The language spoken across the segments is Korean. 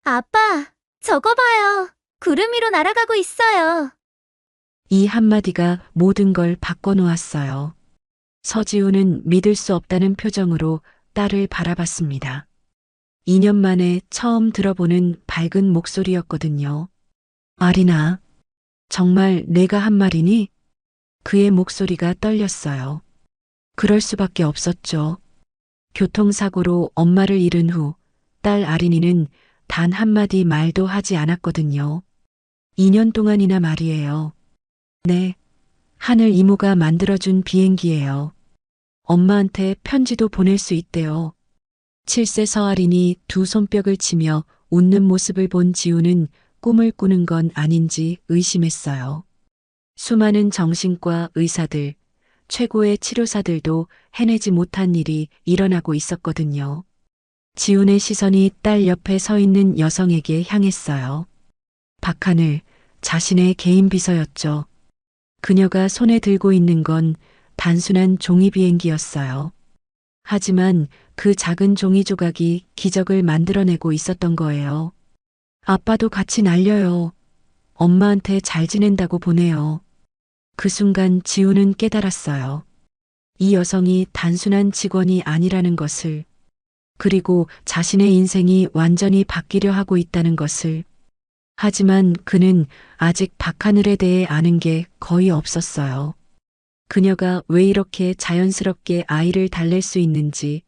아빠, 저거 봐요. 구름 위로 날아가고 있어요. 이 한마디가 모든 걸 바꿔놓았어요. 서지우는 믿을 수 없다는 표정으로 딸을 바라봤습니다. 2년 만에 처음 들어보는 밝은 목소리였거든요. 아리나, 정말 내가 한 말이니? 그의 목소리가 떨렸어요. 그럴 수밖에 없었죠. 교통사고로 엄마를 잃은 후 딸 아린이는 단 한마디 말도 하지 않았거든요. 2년 동안이나 말이에요. 네, 하늘 이모가 만들어준 비행기예요. 엄마한테 편지도 보낼 수 있대요. 7세 서아린이 두 손뼉을 치며 웃는 모습을 본 지우는 꿈을 꾸는 건 아닌지 의심했어요. 수많은 정신과 의사들, 최고의 치료사들도 해내지 못한 일이 일어나고 있었거든요. 지훈의 시선이 딸 옆에 서 있는 여성에게 향했어요. 박하늘, 자신의 개인 비서였죠. 그녀가 손에 들고 있는 건 단순한 종이 비행기였어요. 하지만 그 작은 종이 조각이 기적을 만들어내고 있었던 거예요. 아빠도 같이 날려요. 엄마한테 잘 지낸다고 보내요. 그 순간 지우는 깨달았어요. 이 여성이 단순한 직원이 아니라는 것을, 그리고 자신의 인생이 완전히 바뀌려 하고 있다는 것을. 하지만 그는 아직 박하늘에 대해 아는 게 거의 없었어요. 그녀가 왜 이렇게 자연스럽게 아이를 달랠 수 있는지,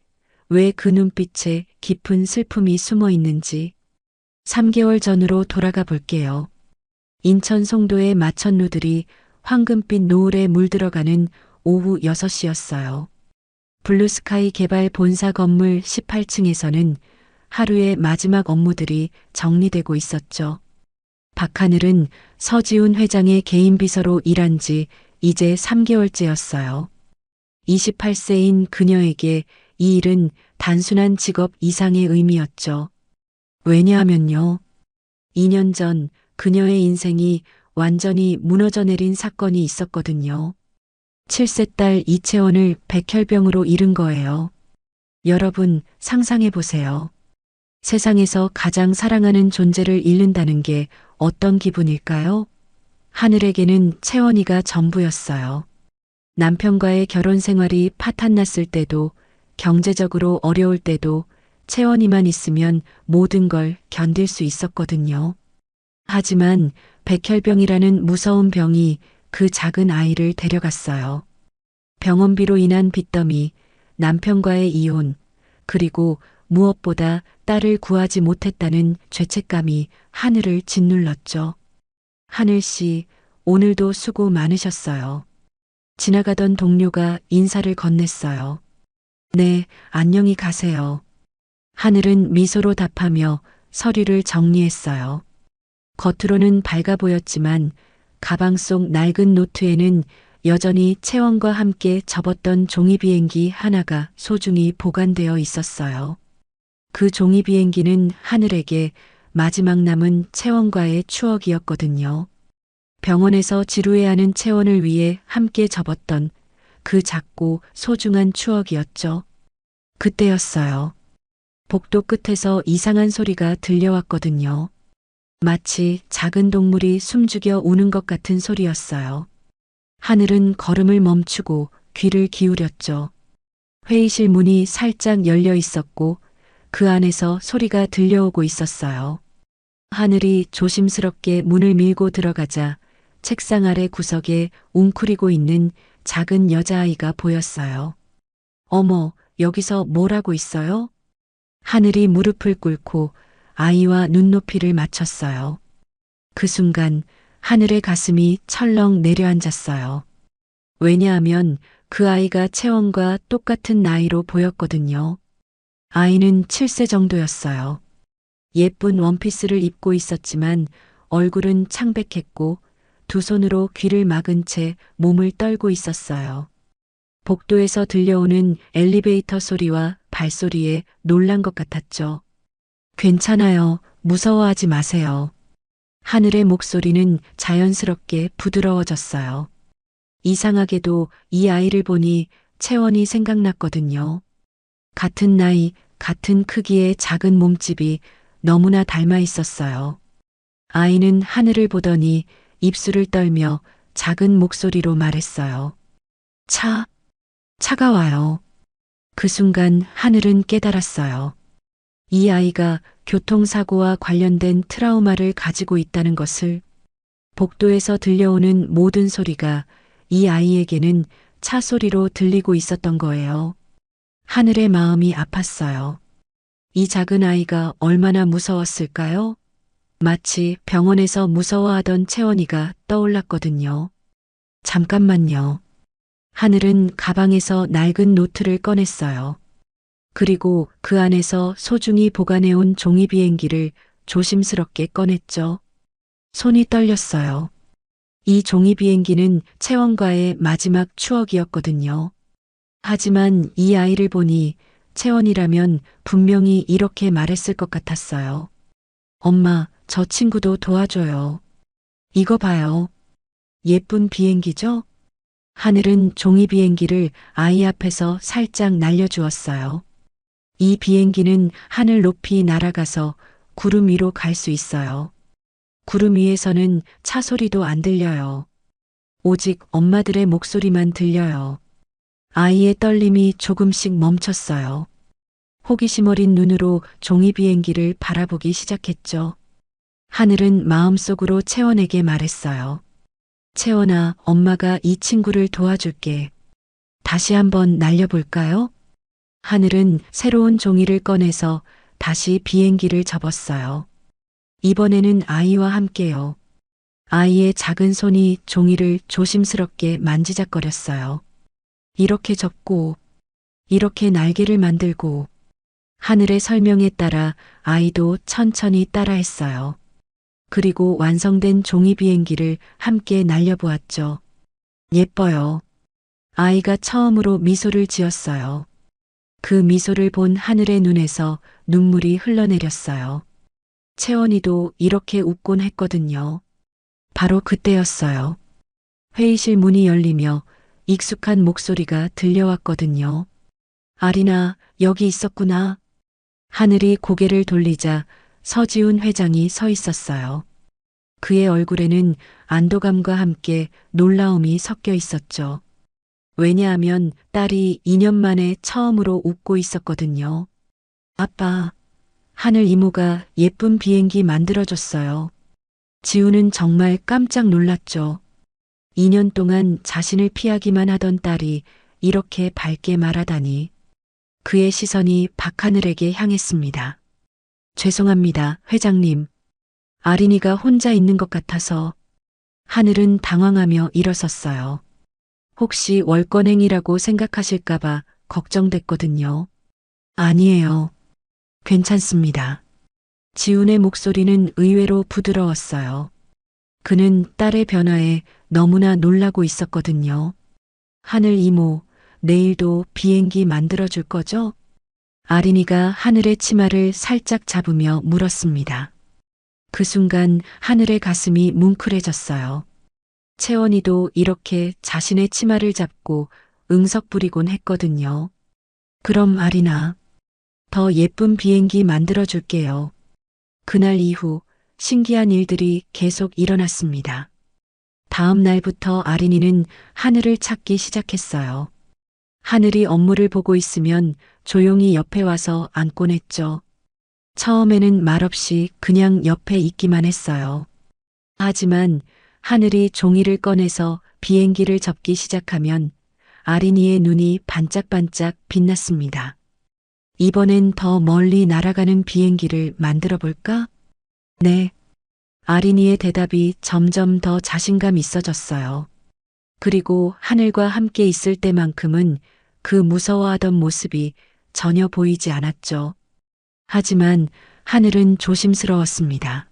왜 그 눈빛에 깊은 슬픔이 숨어 있는지. 3개월 전으로 돌아가 볼게요. 인천 송도의 마천루들이 황금빛 노을에 물들어가는 오후 6시였어요. 블루스카이 개발 본사 건물 18층에서는 하루의 마지막 업무들이 정리되고 있었죠. 박하늘은 서지훈 회장의 개인 비서로 일한 지 이제 3개월째였어요. 28세인 그녀에게 이 일은 단순한 직업 이상의 의미였죠. 왜냐하면요. 2년 전 그녀의 인생이 완전히 무너져 내린 사건이 있었거든요. 7세 딸 이채원을 백혈병으로 잃은 거예요. 여러분, 상상해 보세요. 세상에서 가장 사랑하는 존재를 잃는다는 게 어떤 기분일까요? 하늘에게는 채원이가 전부였어요. 남편과의 결혼 생활이 파탄났을 때도, 경제적으로 어려울 때도 채원이만 있으면 모든 걸 견딜 수 있었거든요. 하지만 백혈병이라는 무서운 병이 그 작은 아이를 데려갔어요. 병원비로 인한 빚더미, 남편과의 이혼, 그리고 무엇보다 딸을 구하지 못했다는 죄책감이 하늘을 짓눌렀죠. 하늘 씨, 오늘도 수고 많으셨어요. 지나가던 동료가 인사를 건넸어요. 네, 안녕히 가세요. 하늘은 미소로 답하며 서류를 정리했어요. 겉으로는 밝아 보였지만 가방 속 낡은 노트에는 여전히 채원과 함께 접었던 종이 비행기 하나가 소중히 보관되어 있었어요. 그 종이 비행기는 하늘에게 마지막 남은 채원과의 추억이었거든요. 병원에서 지루해하는 채원을 위해 함께 접었던 그 작고 소중한 추억이었죠. 그때였어요. 복도 끝에서 이상한 소리가 들려왔거든요. 마치 작은 동물이 숨죽여 우는 것 같은 소리였어요. 하늘은 걸음을 멈추고 귀를 기울였죠. 회의실 문이 살짝 열려 있었고 그 안에서 소리가 들려오고 있었어요. 하늘이 조심스럽게 문을 밀고 들어가자 책상 아래 구석에 웅크리고 있는 작은 여자아이가 보였어요. 어머, 여기서 뭘 하고 있어요? 하늘이 무릎을 꿇고 아이와 눈높이를 맞췄어요. 그 순간 하늘의 가슴이 철렁 내려앉았어요. 왜냐하면 그 아이가 채원과 똑같은 나이로 보였거든요. 아이는 7세 정도였어요. 예쁜 원피스를 입고 있었지만 얼굴은 창백했고 두 손으로 귀를 막은 채 몸을 떨고 있었어요. 복도에서 들려오는 엘리베이터 소리와 발소리에 놀란 것 같았죠. 괜찮아요. 무서워하지 마세요. 하늘의 목소리는 자연스럽게 부드러워졌어요. 이상하게도 이 아이를 보니 채원이 생각났거든요. 같은 나이, 같은 크기의 작은 몸집이 너무나 닮아 있었어요. 아이는 하늘을 보더니 입술을 떨며 작은 목소리로 말했어요. 차가워요. 그 순간 하늘은 깨달았어요. 이 아이가 교통사고와 관련된 트라우마를 가지고 있다는 것을. 복도에서 들려오는 모든 소리가 이 아이에게는 차 소리로 들리고 있었던 거예요. 하늘의 마음이 아팠어요. 이 작은 아이가 얼마나 무서웠을까요? 마치 병원에서 무서워하던 채원이가 떠올랐거든요. 잠깐만요. 하늘은 가방에서 낡은 노트를 꺼냈어요. 그리고 그 안에서 소중히 보관해온 종이 비행기를 조심스럽게 꺼냈죠. 손이 떨렸어요. 이 종이 비행기는 채원과의 마지막 추억이었거든요. 하지만 이 아이를 보니 채원이라면 분명히 이렇게 말했을 것 같았어요. 엄마, 저 친구도 도와줘요. 이거 봐요. 예쁜 비행기죠? 하늘은 종이 비행기를 아이 앞에서 살짝 날려주었어요. 이 비행기는 하늘 높이 날아가서 구름 위로 갈 수 있어요. 구름 위에서는 차 소리도 안 들려요. 오직 엄마들의 목소리만 들려요. 아이의 떨림이 조금씩 멈췄어요. 호기심 어린 눈으로 종이 비행기를 바라보기 시작했죠. 하늘은 마음속으로 채원에게 말했어요. 채원아, 엄마가 이 친구를 도와줄게. 다시 한번 날려볼까요? 하늘은 새로운 종이를 꺼내서 다시 비행기를 접었어요. 이번에는 아이와 함께요. 아이의 작은 손이 종이를 조심스럽게 만지작거렸어요. 이렇게 접고, 이렇게 날개를 만들고, 하늘의 설명에 따라 아이도 천천히 따라했어요. 그리고 완성된 종이 비행기를 함께 날려보았죠. 예뻐요. 아이가 처음으로 미소를 지었어요. 그 미소를 본 하늘의 눈에서 눈물이 흘러내렸어요. 채원이도 이렇게 웃곤 했거든요. 바로 그때였어요. 회의실 문이 열리며 익숙한 목소리가 들려왔거든요. 아리나, 여기 있었구나. 하늘이 고개를 돌리자 서지훈 회장이 서 있었어요. 그의 얼굴에는 안도감과 함께 놀라움이 섞여 있었죠. 왜냐하면 딸이 2년 만에 처음으로 웃고 있었거든요. 아빠, 하늘 이모가 예쁜 비행기 만들어줬어요. 지우는 정말 깜짝 놀랐죠. 2년 동안 자신을 피하기만 하던 딸이 이렇게 밝게 말하다니. 그의 시선이 박하늘에게 향했습니다. 죄송합니다, 회장님. 아린이가 혼자 있는 것 같아서. 하늘은 당황하며 일어섰어요. 혹시 월권행이라고 생각하실까봐 걱정됐거든요. 아니에요. 괜찮습니다. 지훈의 목소리는 의외로 부드러웠어요. 그는 딸의 변화에 너무나 놀라고 있었거든요. 하늘 이모, 내일도 비행기 만들어줄 거죠? 아린이가 하늘의 치마를 살짝 잡으며 물었습니다. 그 순간 하늘의 가슴이 뭉클해졌어요. 채원이도 이렇게 자신의 치마를 잡고 응석 부리곤 했거든요. 그럼 아리나, 더 예쁜 비행기 만들어줄게요. 그날 이후 신기한 일들이 계속 일어났습니다. 다음 날부터 아린이는 하늘을 찾기 시작했어요. 하늘이 업무를 보고 있으면 조용히 옆에 와서 앉곤 했죠. 처음에는 말없이 그냥 옆에 있기만 했어요. 하지만 하늘이 종이를 꺼내서 비행기를 접기 시작하면 아린이의 눈이 반짝반짝 빛났습니다. 이번엔 더 멀리 날아가는 비행기를 만들어 볼까? 네. 아린이의 대답이 점점 더 자신감 있어졌어요. 그리고 하늘과 함께 있을 때만큼은 그 무서워하던 모습이 전혀 보이지 않았죠. 하지만 하늘은 조심스러웠습니다.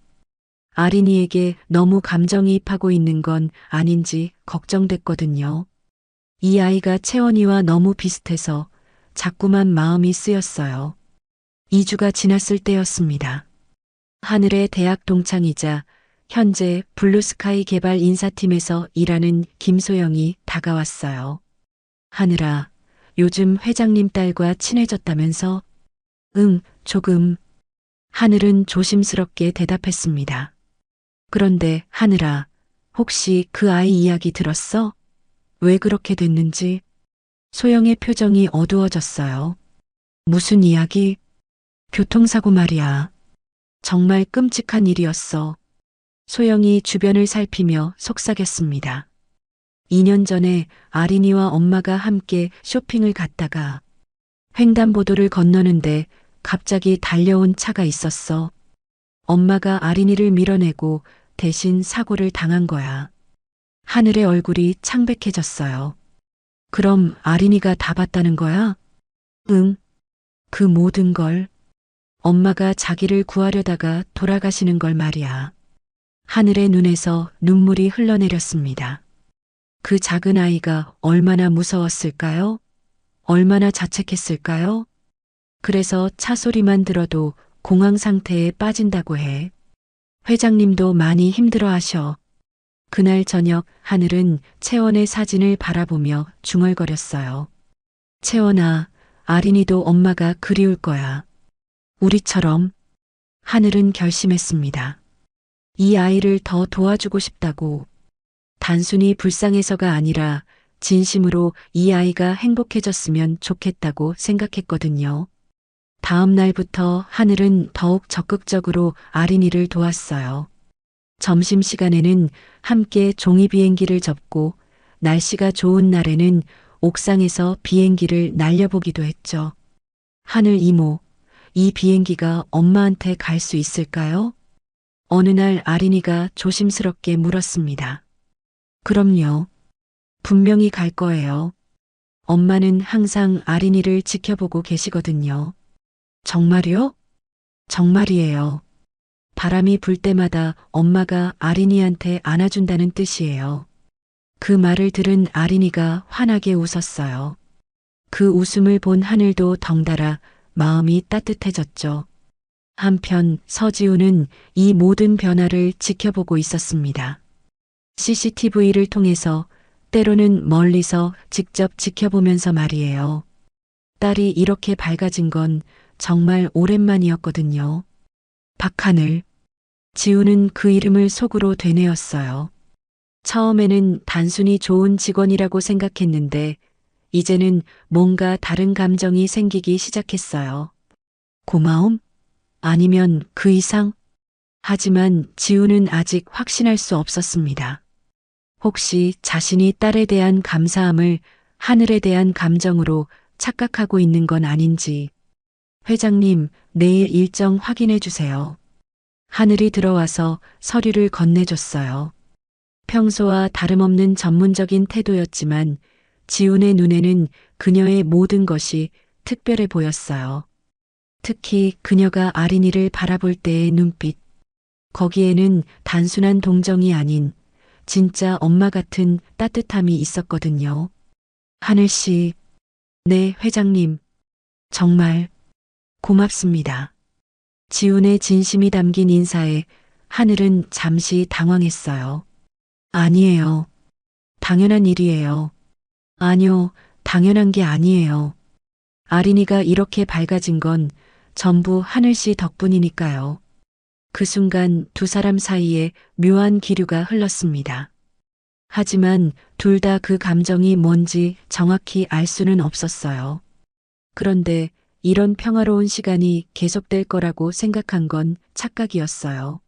아린이에게 너무 감정이입하고 있는 건 아닌지 걱정됐거든요. 이 아이가 채원이와 너무 비슷해서 자꾸만 마음이 쓰였어요. 2주가 지났을 때였습니다. 하늘의 대학 동창이자 현재 블루스카이 개발 인사팀에서 일하는 김소영이 다가왔어요. 하늘아, 요즘 회장님 딸과 친해졌다면서? 응, 조금. 하늘은 조심스럽게 대답했습니다. 그런데 하늘아, 혹시 그 아이 이야기 들었어? 왜 그렇게 됐는지? 소영의 표정이 어두워졌어요. 무슨 이야기? 교통사고 말이야. 정말 끔찍한 일이었어. 소영이 주변을 살피며 속삭였습니다. 2년 전에 아린이와 엄마가 함께 쇼핑을 갔다가 횡단보도를 건너는데 갑자기 달려온 차가 있었어. 엄마가 아린이를 밀어내고 대신 사고를 당한 거야. 하늘의 얼굴이 창백해졌어요. 그럼 아린이가 다 봤다는 거야? 응. 그 모든 걸. 엄마가 자기를 구하려다가 돌아가시는 걸 말이야. 하늘의 눈에서 눈물이 흘러내렸습니다. 그 작은 아이가 얼마나 무서웠을까요? 얼마나 자책했을까요? 그래서 차 소리만 들어도 공황 상태에 빠진다고 해. 회장님도 많이 힘들어 하셔. 그날 저녁 하늘은 채원의 사진을 바라보며 중얼거렸어요. 채원아, 아린이도 엄마가 그리울 거야. 우리처럼. 하늘은 결심했습니다. 이 아이를 더 도와주고 싶다고. 단순히 불쌍해서가 아니라 진심으로 이 아이가 행복해졌으면 좋겠다고 생각했거든요. 다음 날부터 하늘은 더욱 적극적으로 아린이를 도왔어요. 점심시간에는 함께 종이 비행기를 접고 날씨가 좋은 날에는 옥상에서 비행기를 날려보기도 했죠. 하늘 이모, 이 비행기가 엄마한테 갈 수 있을까요? 어느 날 아린이가 조심스럽게 물었습니다. 그럼요. 분명히 갈 거예요. 엄마는 항상 아린이를 지켜보고 계시거든요. 정말요? 정말이에요. 바람이 불 때마다 엄마가 아린이한테 안아준다는 뜻이에요. 그 말을 들은 아린이가 환하게 웃었어요. 그 웃음을 본 하늘도 덩달아 마음이 따뜻해졌죠. 한편 서지우는 이 모든 변화를 지켜보고 있었습니다. CCTV를 통해서 때로는 멀리서 직접 지켜보면서 말이에요. 딸이 이렇게 밝아진 건 정말 오랜만이었거든요. 박하늘. 지우는 그 이름을 속으로 되뇌었어요. 처음에는 단순히 좋은 직원이라고 생각했는데 이제는 뭔가 다른 감정이 생기기 시작했어요. 고마움? 아니면 그 이상? 하지만 지우는 아직 확신할 수 없었습니다. 혹시 자신이 딸에 대한 감사함을 하늘에 대한 감정으로 착각하고 있는 건 아닌지. 회장님, 내일 일정 확인해 주세요. 하늘이 들어와서 서류를 건네줬어요. 평소와 다름없는 전문적인 태도였지만 지훈의 눈에는 그녀의 모든 것이 특별해 보였어요. 특히 그녀가 아린이를 바라볼 때의 눈빛. 거기에는 단순한 동정이 아닌 진짜 엄마 같은 따뜻함이 있었거든요. 하늘 씨, 네, 회장님. 정말 고맙습니다. 지훈의 진심이 담긴 인사에 하늘은 잠시 당황했어요. 아니에요. 당연한 일이에요. 아니요, 당연한 게 아니에요. 아린이가 이렇게 밝아진 건 전부 하늘 씨 덕분이니까요. 그 순간 두 사람 사이에 묘한 기류가 흘렀습니다. 하지만 둘 다 그 감정이 뭔지 정확히 알 수는 없었어요. 그런데 이런 평화로운 시간이 계속될 거라고 생각한 건 착각이었어요.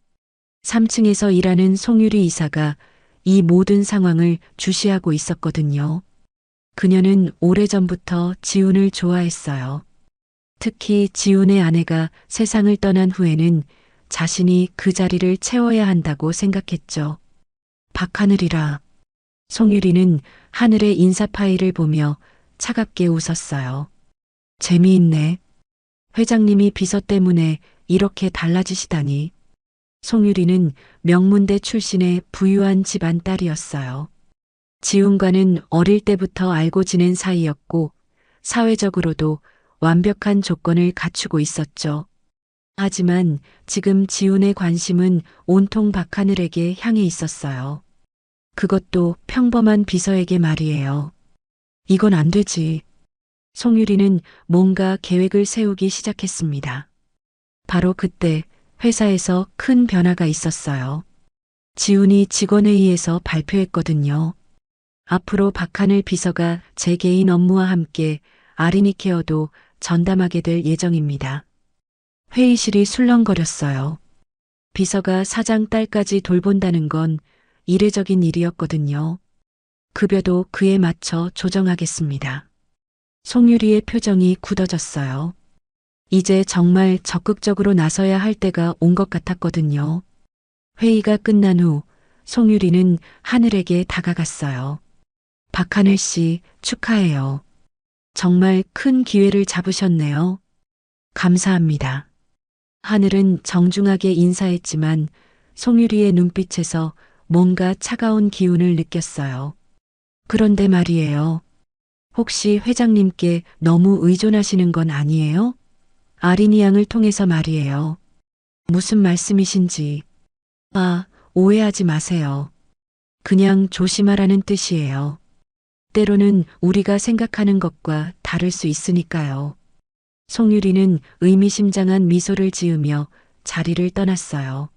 3층에서 일하는 송유리 이사가 이 모든 상황을 주시하고 있었거든요. 그녀는 오래전부터 지훈을 좋아했어요. 특히 지훈의 아내가 세상을 떠난 후에는 자신이 그 자리를 채워야 한다고 생각했죠. 박하늘이라. 송유리는 하늘의 인사 파일을 보며 차갑게 웃었어요. 재미있네. 회장님이 비서 때문에 이렇게 달라지시다니. 송유리는 명문대 출신의 부유한 집안 딸이었어요. 지훈과는 어릴 때부터 알고 지낸 사이였고 사회적으로도 완벽한 조건을 갖추고 있었죠. 하지만 지금 지훈의 관심은 온통 박하늘에게 향해 있었어요. 그것도 평범한 비서에게 말이에요. 이건 안 되지. 송유리는 뭔가 계획을 세우기 시작했습니다. 바로 그때 회사에서 큰 변화가 있었어요. 지훈이 직원회의에서 발표했거든요. 앞으로 박하늘 비서가 제 개인 업무와 함께 아린이 케어도 전담하게 될 예정입니다. 회의실이 술렁거렸어요. 비서가 사장 딸까지 돌본다는 건 이례적인 일이었거든요. 급여도 그에 맞춰 조정하겠습니다. 송유리의 표정이 굳어졌어요. 이제 정말 적극적으로 나서야 할 때가 온 것 같았거든요. 회의가 끝난 후 송유리는 하늘에게 다가갔어요. 박하늘 씨, 축하해요. 정말 큰 기회를 잡으셨네요. 감사합니다. 하늘은 정중하게 인사했지만 송유리의 눈빛에서 뭔가 차가운 기운을 느꼈어요. 그런데 말이에요. 혹시 회장님께 너무 의존하시는 건 아니에요? 아린이 양을 통해서 말이에요. 무슨 말씀이신지. 오해하지 마세요. 그냥 조심하라는 뜻이에요. 때로는 우리가 생각하는 것과 다를 수 있으니까요. 송유리는 의미심장한 미소를 지으며 자리를 떠났어요.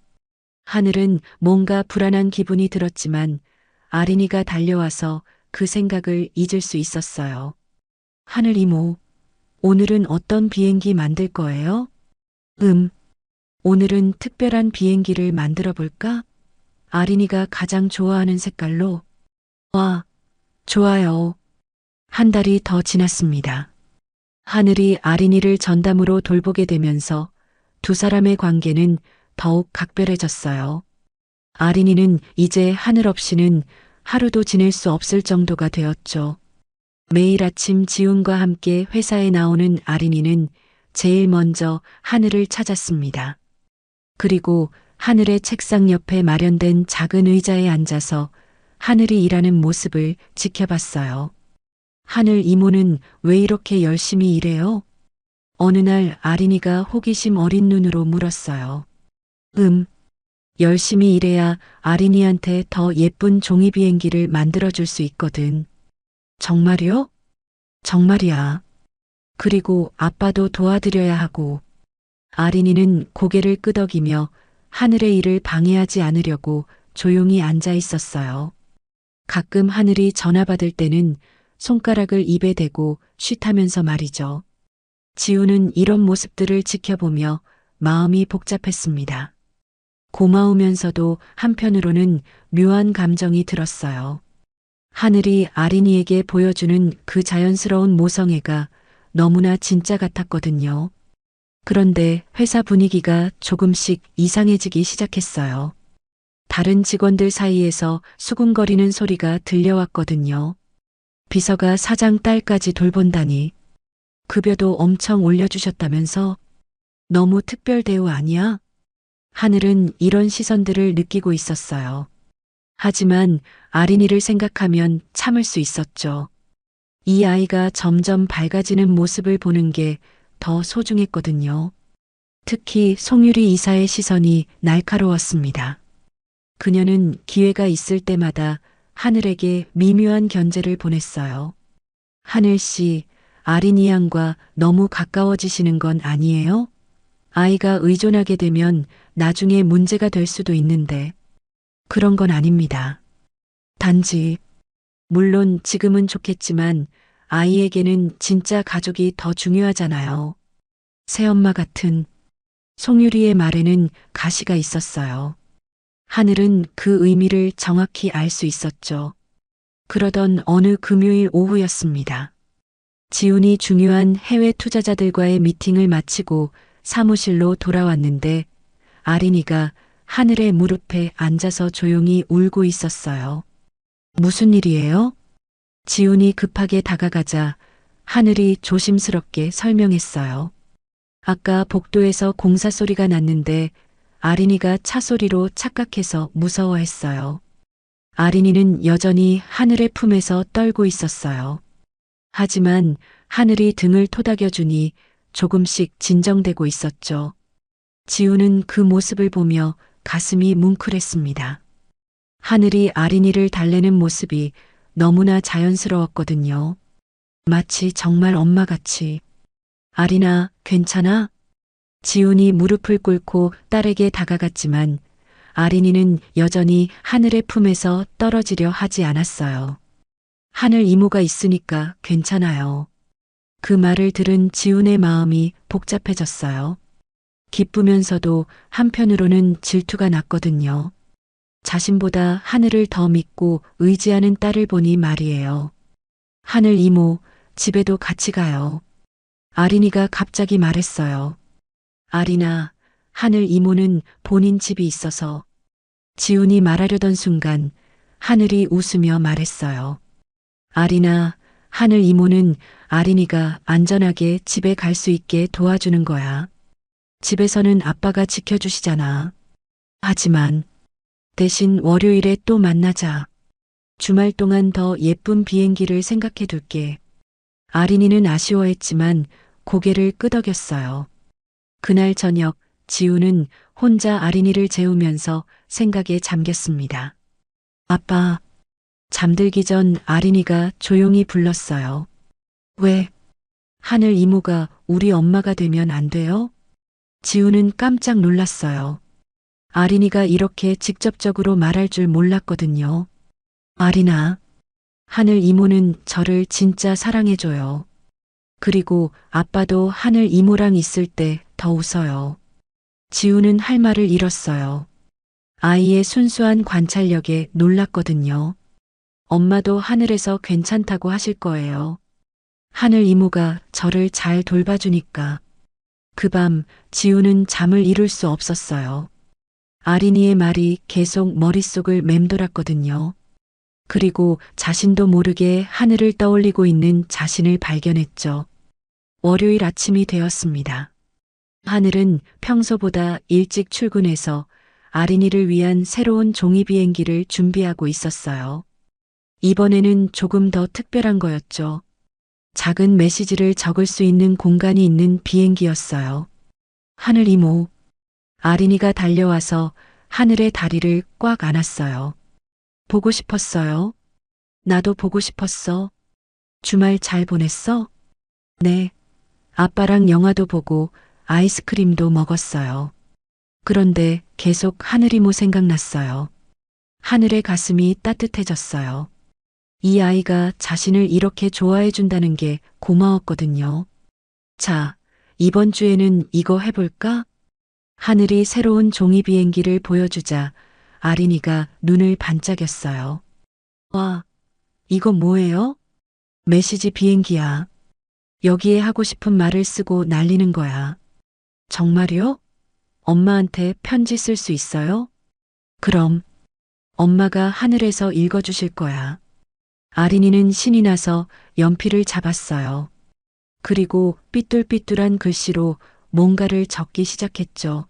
하늘은 뭔가 불안한 기분이 들었지만 아린이가 달려와서 그 생각을 잊을 수 있었어요. 하늘 이모, 오늘은 어떤 비행기 만들 거예요? 오늘은 특별한 비행기를 만들어 볼까? 아린이가 가장 좋아하는 색깔로. 와, 좋아요. 한 달이 더 지났습니다. 하늘이 아린이를 전담으로 돌보게 되면서 두 사람의 관계는 더욱 각별해졌어요. 아린이는 이제 하늘 없이는 하루도 지낼 수 없을 정도가 되었죠. 매일 아침 지훈과 함께 회사에 나오는 아린이는 제일 먼저 하늘을 찾았습니다. 그리고 하늘의 책상 옆에 마련된 작은 의자에 앉아서 하늘이 일하는 모습을 지켜봤어요. 하늘 이모는 왜 이렇게 열심히 일해요? 어느 날 아린이가 호기심 어린 눈으로 물었어요. 열심히 일해야 아린이한테 더 예쁜 종이 비행기를 만들어줄 수 있거든. 정말요? 정말이야. 그리고 아빠도 도와드려야 하고. 아린이는 고개를 끄덕이며 하늘의 일을 방해하지 않으려고 조용히 앉아 있었어요. 가끔 하늘이 전화 받을 때는 손가락을 입에 대고 쉿하면서 말이죠. 지우는 이런 모습들을 지켜보며 마음이 복잡했습니다. 고마우면서도 한편으로는 묘한 감정이 들었어요. 하늘이 아린이에게 보여주는 그 자연스러운 모성애가 너무나 진짜 같았거든요. 그런데 회사 분위기가 조금씩 이상해지기 시작했어요. 다른 직원들 사이에서 수군거리는 소리가 들려왔거든요. 비서가 사장 딸까지 돌본다니. 급여도 엄청 올려주셨다면서? 너무 특별 대우 아니야? 하늘은 이런 시선들을 느끼고 있었어요. 하지만 아린이를 생각하면 참을 수 있었죠. 이 아이가 점점 밝아지는 모습을 보는 게 더 소중했거든요. 특히 송유리 이사의 시선이 날카로웠습니다. 그녀는 기회가 있을 때마다 하늘에게 미묘한 견제를 보냈어요. 하늘 씨, 아린이 양과 너무 가까워지시는 건 아니에요? 아이가 의존하게 되면 나중에 문제가 될 수도 있는데. 그런 건 아닙니다. 단지, 물론 지금은 좋겠지만 아이에게는 진짜 가족이 더 중요하잖아요. 새엄마 같은. 송유리의 말에는 가시가 있었어요. 하늘은 그 의미를 정확히 알 수 있었죠. 그러던 어느 금요일 오후였습니다. 지훈이 중요한 해외 투자자들과의 미팅을 마치고 사무실로 돌아왔는데 아린이가 하늘의 무릎에 앉아서 조용히 울고 있었어요. 무슨 일이에요? 지훈이 급하게 다가가자 하늘이 조심스럽게 설명했어요. 아까 복도에서 공사 소리가 났는데 아린이가 차 소리로 착각해서 무서워했어요. 아린이는 여전히 하늘의 품에서 떨고 있었어요. 하지만 하늘이 등을 토닥여주니 조금씩 진정되고 있었죠. 지우는 그 모습을 보며 가슴이 뭉클했습니다. 하늘이 아린이를 달래는 모습이 너무나 자연스러웠거든요. 마치 정말 엄마같이. 아린아, 괜찮아? 지훈이 무릎을 꿇고 딸에게 다가갔지만 아린이는 여전히 하늘의 품에서 떨어지려 하지 않았어요. 하늘 이모가 있으니까 괜찮아요. 그 말을 들은 지훈의 마음이 복잡해졌어요. 기쁘면서도 한편으로는 질투가 났거든요. 자신보다 하늘을 더 믿고 의지하는 딸을 보니 말이에요. 하늘 이모, 집에도 같이 가요. 아린이가 갑자기 말했어요. 아린아, 하늘 이모는 본인 집이 있어서. 지훈이 말하려던 순간 하늘이 웃으며 말했어요. 아린아, 하늘 이모는 아린이가 안전하게 집에 갈 수 있게 도와주는 거야. 집에서는 아빠가 지켜주시잖아. 하지만 대신 월요일에 또 만나자. 주말 동안 더 예쁜 비행기를 생각해 둘게. 아린이는 아쉬워했지만 고개를 끄덕였어요. 그날 저녁 지우는 혼자 아린이를 재우면서 생각에 잠겼습니다. 아빠, 잠들기 전 아린이가 조용히 불렀어요. 왜? 하늘 이모가 우리 엄마가 되면 안 돼요? 지우는 깜짝 놀랐어요. 아린이가 이렇게 직접적으로 말할 줄 몰랐거든요. 아린아, 하늘 이모는 저를 진짜 사랑해줘요. 그리고 아빠도 하늘 이모랑 있을 때 더 웃어요. 지우는 할 말을 잃었어요. 아이의 순수한 관찰력에 놀랐거든요. 엄마도 하늘에서 괜찮다고 하실 거예요. 하늘 이모가 저를 잘 돌봐주니까. 그 밤 지우는 잠을 이룰 수 없었어요. 아린이의 말이 계속 머릿속을 맴돌았거든요. 그리고 자신도 모르게 하늘을 떠올리고 있는 자신을 발견했죠. 월요일 아침이 되었습니다. 하늘은 평소보다 일찍 출근해서 아린이를 위한 새로운 종이 비행기를 준비하고 있었어요. 이번에는 조금 더 특별한 거였죠. 작은 메시지를 적을 수 있는 공간이 있는 비행기였어요. 하늘 이모. 아린이가 달려와서 하늘의 다리를 꽉 안았어요. 보고 싶었어요. 나도 보고 싶었어. 주말 잘 보냈어? 네. 아빠랑 영화도 보고 아이스크림도 먹었어요. 그런데 계속 하늘 이모 생각났어요. 하늘의 가슴이 따뜻해졌어요. 이 아이가 자신을 이렇게 좋아해 준다는 게 고마웠거든요. 자, 이번 주에는 이거 해볼까? 하늘이 새로운 종이 비행기를 보여주자 아린이가 눈을 반짝였어요. 와, 이거 뭐예요? 메시지 비행기야. 여기에 하고 싶은 말을 쓰고 날리는 거야. 정말요? 엄마한테 편지 쓸 수 있어요? 그럼 엄마가 하늘에서 읽어주실 거야. 아린이는 신이 나서 연필을 잡았어요. 그리고 삐뚤삐뚤한 글씨로 뭔가를 적기 시작했죠.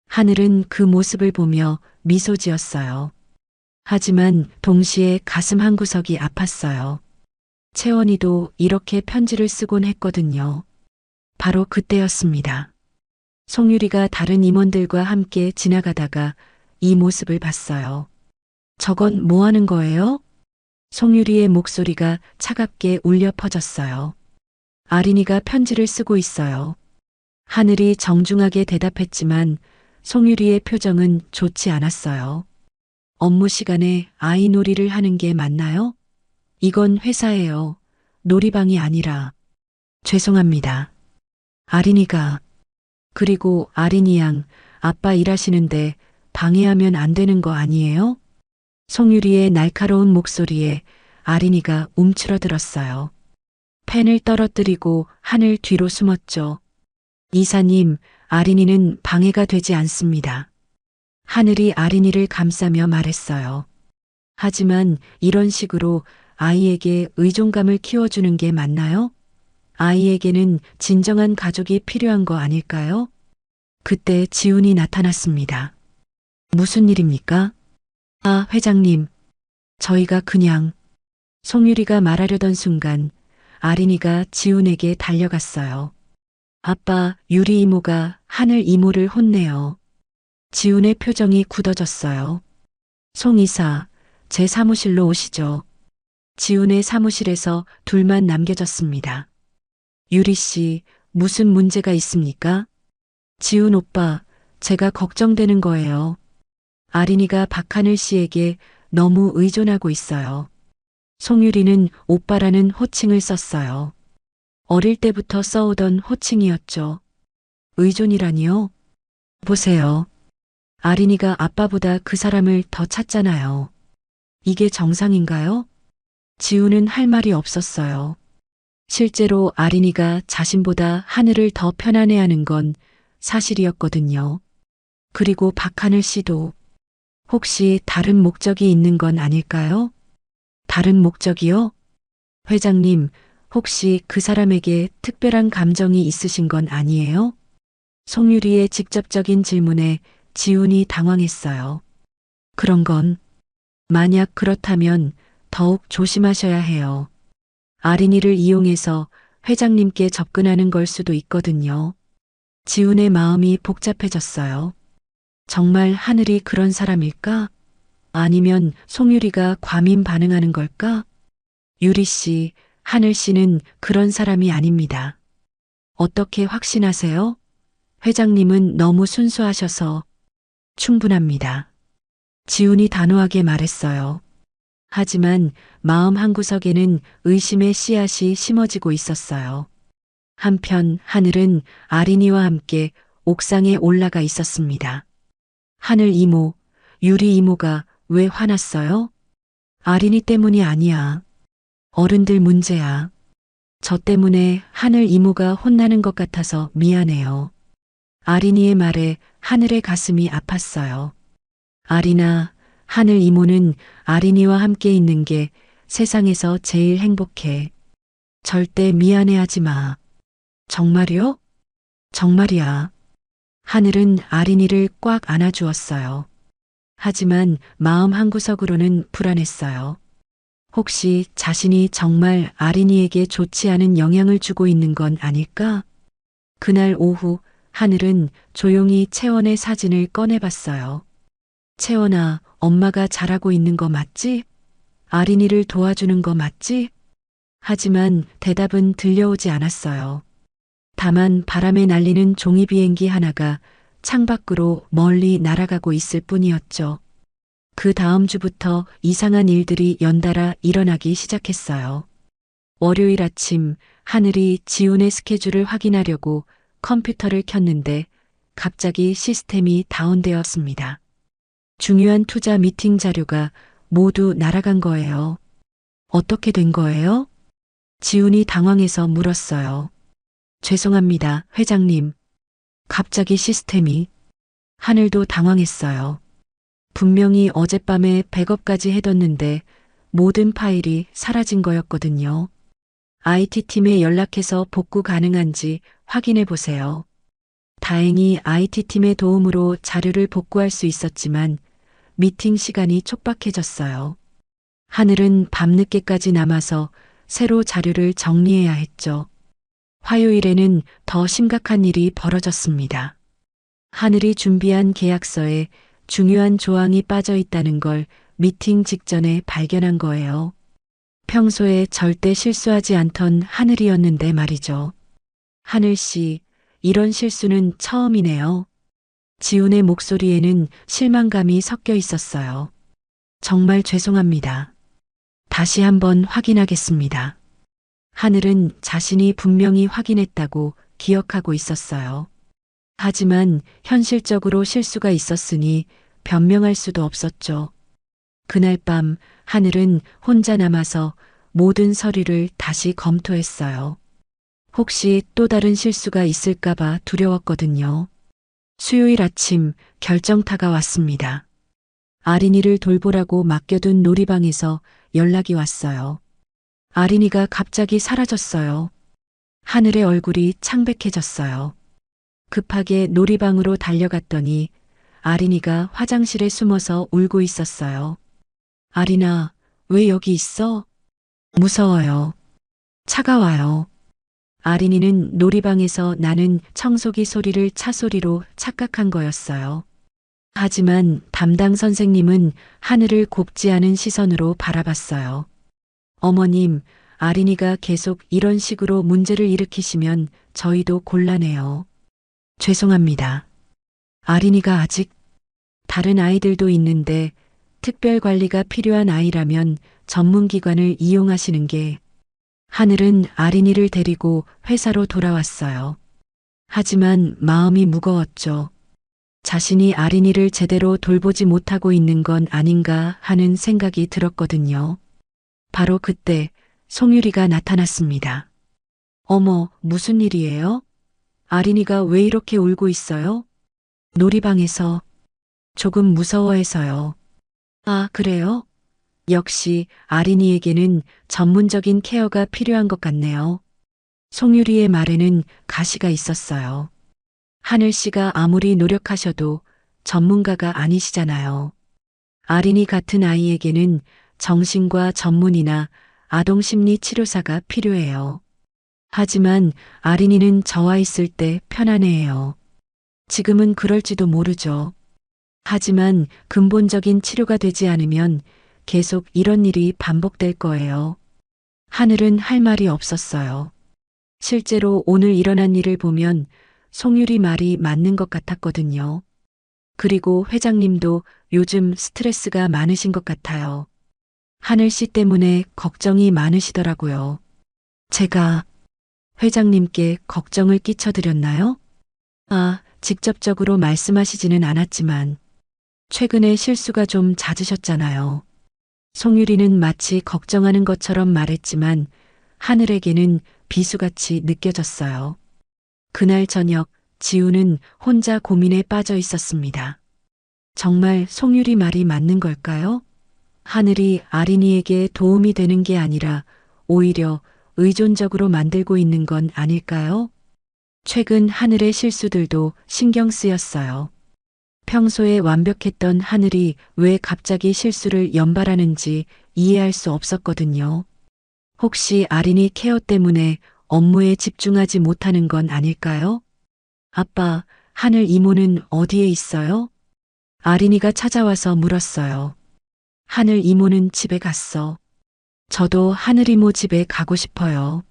하늘은 그 모습을 보며 미소 지었어요. 하지만 동시에 가슴 한구석이 아팠어요. 채원이도 이렇게 편지를 쓰곤 했거든요. 바로 그때였습니다. 송유리가 다른 임원들과 함께 지나가다가 이 모습을 봤어요. 저건 뭐 하는 거예요? 송유리의 목소리가 차갑게 울려 퍼졌어요. 아린이가 편지를 쓰고 있어요. 하늘이 정중하게 대답했지만 송유리의 표정은 좋지 않았어요. 업무 시간에 아이 놀이를 하는 게 맞나요? 이건 회사예요. 놀이방이 아니라. 죄송합니다. 아린이가. 그리고 아린이 양, 아빠 일하시는데 방해하면 안 되는 거 아니에요? 송유리의 날카로운 목소리에 아린이가 움츠러들었어요. 펜을 떨어뜨리고 하늘 뒤로 숨었죠. 이사님, 아린이는 방해가 되지 않습니다. 하늘이 아린이를 감싸며 말했어요. 하지만 이런 식으로 아이에게 의존감을 키워주는 게 맞나요? 아이에게는 진정한 가족이 필요한 거 아닐까요? 그때 지훈이 나타났습니다. 무슨 일입니까? 아, 회장님. 저희가 그냥. 송유리가 말하려던 순간 아린이가 지훈에게 달려갔어요. 아빠, 유리 이모가 하늘 이모를 혼내요. 지훈의 표정이 굳어졌어요. 송 이사, 제 사무실로 오시죠. 지훈의 사무실에서 둘만 남겨졌습니다. 유리 씨, 무슨 문제가 있습니까? 지훈 오빠, 제가 걱정되는 거예요. 아린이가 박하늘 씨에게 너무 의존하고 있어요. 송유리는 오빠라는 호칭을 썼어요. 어릴 때부터 써오던 호칭이었죠. 의존이라니요? 보세요. 아린이가 아빠보다 그 사람을 더 찾잖아요. 이게 정상인가요? 지우는 할 말이 없었어요. 실제로 아린이가 자신보다 하늘을 더 편안해하는 건 사실이었거든요. 그리고 박하늘 씨도 혹시 다른 목적이 있는 건 아닐까요? 다른 목적이요? 회장님, 혹시 그 사람에게 특별한 감정이 있으신 건 아니에요? 송유리의 직접적인 질문에 지훈이 당황했어요. 그런 건 만약 그렇다면 더욱 조심하셔야 해요. 아린이를 이용해서 회장님께 접근하는 걸 수도 있거든요. 지훈의 마음이 복잡해졌어요. 정말 하늘이 그런 사람일까? 아니면 송유리가 과민 반응하는 걸까? 유리 씨, 하늘 씨는 그런 사람이 아닙니다. 어떻게 확신하세요? 회장님은 너무 순수하셔서 충분합니다. 지훈이 단호하게 말했어요. 하지만 마음 한구석에는 의심의 씨앗이 심어지고 있었어요. 한편 하늘은 아린이와 함께 옥상에 올라가 있었습니다. 하늘 이모, 유리 이모가 왜 화났어요? 아린이 때문이 아니야. 어른들 문제야. 저 때문에 하늘 이모가 혼나는 것 같아서 미안해요. 아린이의 말에 하늘의 가슴이 아팠어요. 아린아, 하늘 이모는 아린이와 함께 있는 게 세상에서 제일 행복해. 절대 미안해하지 마. 정말요? 정말이야. 하늘은 아린이를 꽉 안아주었어요. 하지만 마음 한구석으로는 불안했어요. 혹시 자신이 정말 아린이에게 좋지 않은 영향을 주고 있는 건 아닐까? 그날 오후 하늘은 조용히 채원의 사진을 꺼내봤어요. 채원아, 엄마가 잘하고 있는 거 맞지? 아린이를 도와주는 거 맞지? 하지만 대답은 들려오지 않았어요. 다만 바람에 날리는 종이 비행기 하나가 창밖으로 멀리 날아가고 있을 뿐이었죠. 그 다음 주부터 이상한 일들이 연달아 일어나기 시작했어요. 월요일 아침 하늘이 지훈의 스케줄을 확인하려고 컴퓨터를 켰는데 갑자기 시스템이 다운되었습니다. 중요한 투자 미팅 자료가 모두 날아간 거예요. 어떻게 된 거예요? 지훈이 당황해서 물었어요. 죄송합니다, 회장님. 갑자기 시스템이. 하늘도 당황했어요. 분명히 어젯밤에 백업까지 해뒀는데 모든 파일이 사라진 거였거든요. IT팀에 연락해서 복구 가능한지 확인해 보세요. 다행히 IT팀의 도움으로 자료를 복구할 수 있었지만 미팅 시간이 촉박해졌어요. 하늘은 밤늦게까지 남아서 새로 자료를 정리해야 했죠. 화요일에는 더 심각한 일이 벌어졌습니다. 하늘이 준비한 계약서에 중요한 조항이 빠져 있다는 걸 미팅 직전에 발견한 거예요. 평소에 절대 실수하지 않던 하늘이었는데 말이죠. 하늘 씨, 이런 실수는 처음이네요. 지훈의 목소리에는 실망감이 섞여 있었어요. 정말 죄송합니다. 다시 한번 확인하겠습니다. 하늘은 자신이 분명히 확인했다고 기억하고 있었어요. 하지만 현실적으로 실수가 있었으니 변명할 수도 없었죠. 그날 밤 하늘은 혼자 남아서 모든 서류를 다시 검토했어요. 혹시 또 다른 실수가 있을까봐 두려웠거든요. 수요일 아침 결정타가 왔습니다. 아린이를 돌보라고 맡겨둔 놀이방에서 연락이 왔어요. 아린이가 갑자기 사라졌어요. 하늘의 얼굴이 창백해졌어요. 급하게 놀이방으로 달려갔더니 아린이가 화장실에 숨어서 울고 있었어요. 아린아, 왜 여기 있어? 무서워요. 차가워요. 아린이는 놀이방에서 나는 청소기 소리를 차소리로 착각한 거였어요. 하지만 담당 선생님은 하늘을 곱지 않은 시선으로 바라봤어요. 어머님, 아린이가 계속 이런 식으로 문제를 일으키시면 저희도 곤란해요. 죄송합니다. 아린이가 아직 다른 아이들도 있는데 특별 관리가 필요한 아이라면 전문기관을 이용하시는 게. 하늘은 아린이를 데리고 회사로 돌아왔어요. 하지만 마음이 무거웠죠. 자신이 아린이를 제대로 돌보지 못하고 있는 건 아닌가 하는 생각이 들었거든요. 바로 그때 송유리가 나타났습니다. 어머, 무슨 일이에요? 아린이가 왜 이렇게 울고 있어요? 놀이방에서. 조금 무서워해서요. 아, 그래요? 역시 아린이에게는 전문적인 케어가 필요한 것 같네요. 송유리의 말에는 가시가 있었어요. 하늘 씨가 아무리 노력하셔도 전문가가 아니시잖아요. 아린이 같은 아이에게는 정신과 전문이나 아동심리 치료사가 필요해요. 하지만 아린이는 저와 있을 때 편안해해요. 지금은 그럴지도 모르죠. 하지만 근본적인 치료가 되지 않으면 계속 이런 일이 반복될 거예요. 하늘은 할 말이 없었어요. 실제로 오늘 일어난 일을 보면 송유리 말이 맞는 것 같았거든요. 그리고 회장님도 요즘 스트레스가 많으신 것 같아요. 하늘 씨 때문에 걱정이 많으시더라고요. 제가 회장님께 걱정을 끼쳐드렸나요? 아, 직접적으로 말씀하시지는 않았지만 최근에 실수가 좀 잦으셨잖아요. 송유리는 마치 걱정하는 것처럼 말했지만 하늘에게는 비수같이 느껴졌어요. 그날 저녁 지우는 혼자 고민에 빠져 있었습니다. 정말 송유리 말이 맞는 걸까요? 하늘이 아린이에게 도움이 되는 게 아니라 오히려 의존적으로 만들고 있는 건 아닐까요? 최근 하늘의 실수들도 신경 쓰였어요. 평소에 완벽했던 하늘이 왜 갑자기 실수를 연발하는지 이해할 수 없었거든요. 혹시 아린이 케어 때문에 업무에 집중하지 못하는 건 아닐까요? 아빠, 하늘 이모는 어디에 있어요? 아린이가 찾아와서 물었어요. 하늘 이모는 집에 갔어. 저도 하늘 이모 집에 가고 싶어요.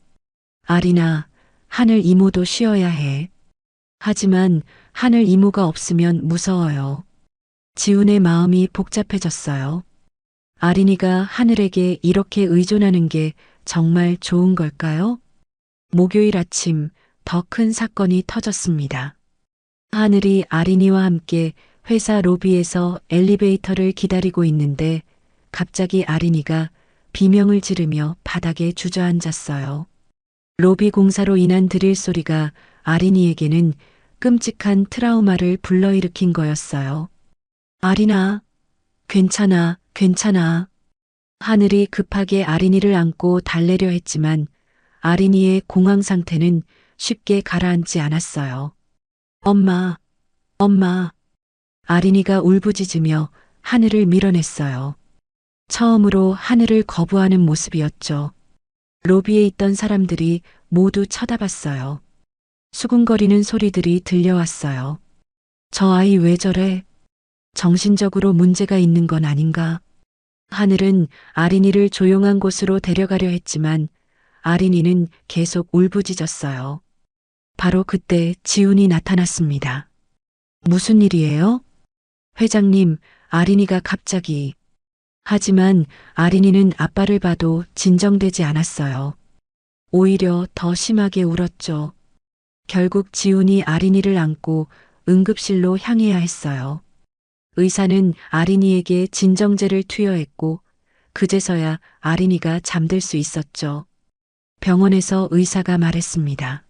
아린아, 하늘 이모도 쉬어야 해. 하지만 하늘 이모가 없으면 무서워요. 지훈의 마음이 복잡해졌어요. 아린이가 하늘에게 이렇게 의존하는 게 정말 좋은 걸까요? 목요일 아침 더 큰 사건이 터졌습니다. 하늘이 아린이와 함께 회사 로비에서 엘리베이터를 기다리고 있는데 갑자기 아린이가 비명을 지르며 바닥에 주저앉았어요. 로비 공사로 인한 드릴 소리가 아린이에게는 끔찍한 트라우마를 불러일으킨 거였어요. 아린아, 괜찮아, 괜찮아. 하늘이 급하게 아린이를 안고 달래려 했지만 아린이의 공황 상태는 쉽게 가라앉지 않았어요. 엄마, 엄마. 아린이가 울부짖으며 하늘을 밀어냈어요. 처음으로 하늘을 거부하는 모습이었죠. 로비에 있던 사람들이 모두 쳐다봤어요. 수군거리는 소리들이 들려왔어요. 저 아이 왜 저래? 정신적으로 문제가 있는 건 아닌가? 하늘은 아린이를 조용한 곳으로 데려가려 했지만 아린이는 계속 울부짖었어요. 바로 그때 지훈이 나타났습니다. 무슨 일이에요? 회장님, 아린이가 갑자기. 하지만 아린이는 아빠를 봐도 진정되지 않았어요. 오히려 더 심하게 울었죠. 결국 지훈이 아린이를 안고 응급실로 향해야 했어요. 의사는 아린이에게 진정제를 투여했고 그제서야 아린이가 잠들 수 있었죠. 병원에서 의사가 말했습니다.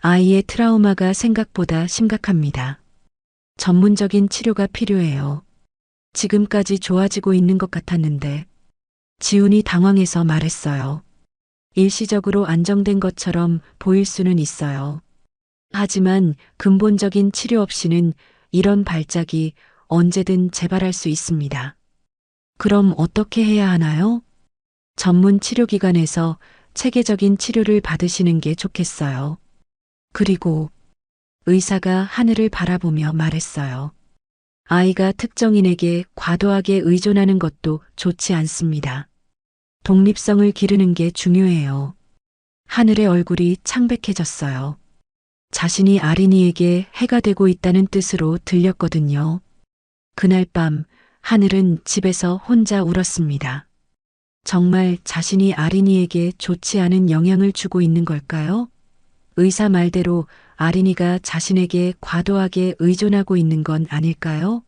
아이의 트라우마가 생각보다 심각합니다. 전문적인 치료가 필요해요. 지금까지 좋아지고 있는 것 같았는데 지훈이 당황해서 말했어요. 일시적으로 안정된 것처럼 보일 수는 있어요. 하지만 근본적인 치료 없이는 이런 발작이 언제든 재발할 수 있습니다. 그럼 어떻게 해야 하나요? 전문 치료기관에서 체계적인 치료를 받으시는 게 좋겠어요. 그리고 의사가 하늘을 바라보며 말했어요. 아이가 특정인에게 과도하게 의존하는 것도 좋지 않습니다. 독립성을 기르는 게 중요해요. 하늘의 얼굴이 창백해졌어요. 자신이 아린이에게 해가 되고 있다는 뜻으로 들렸거든요. 그날 밤 하늘은 집에서 혼자 울었습니다. 정말 자신이 아린이에게 좋지 않은 영향을 주고 있는 걸까요? 의사 말대로 아린이가 자신에게 과도하게 의존하고 있는 건 아닐까요?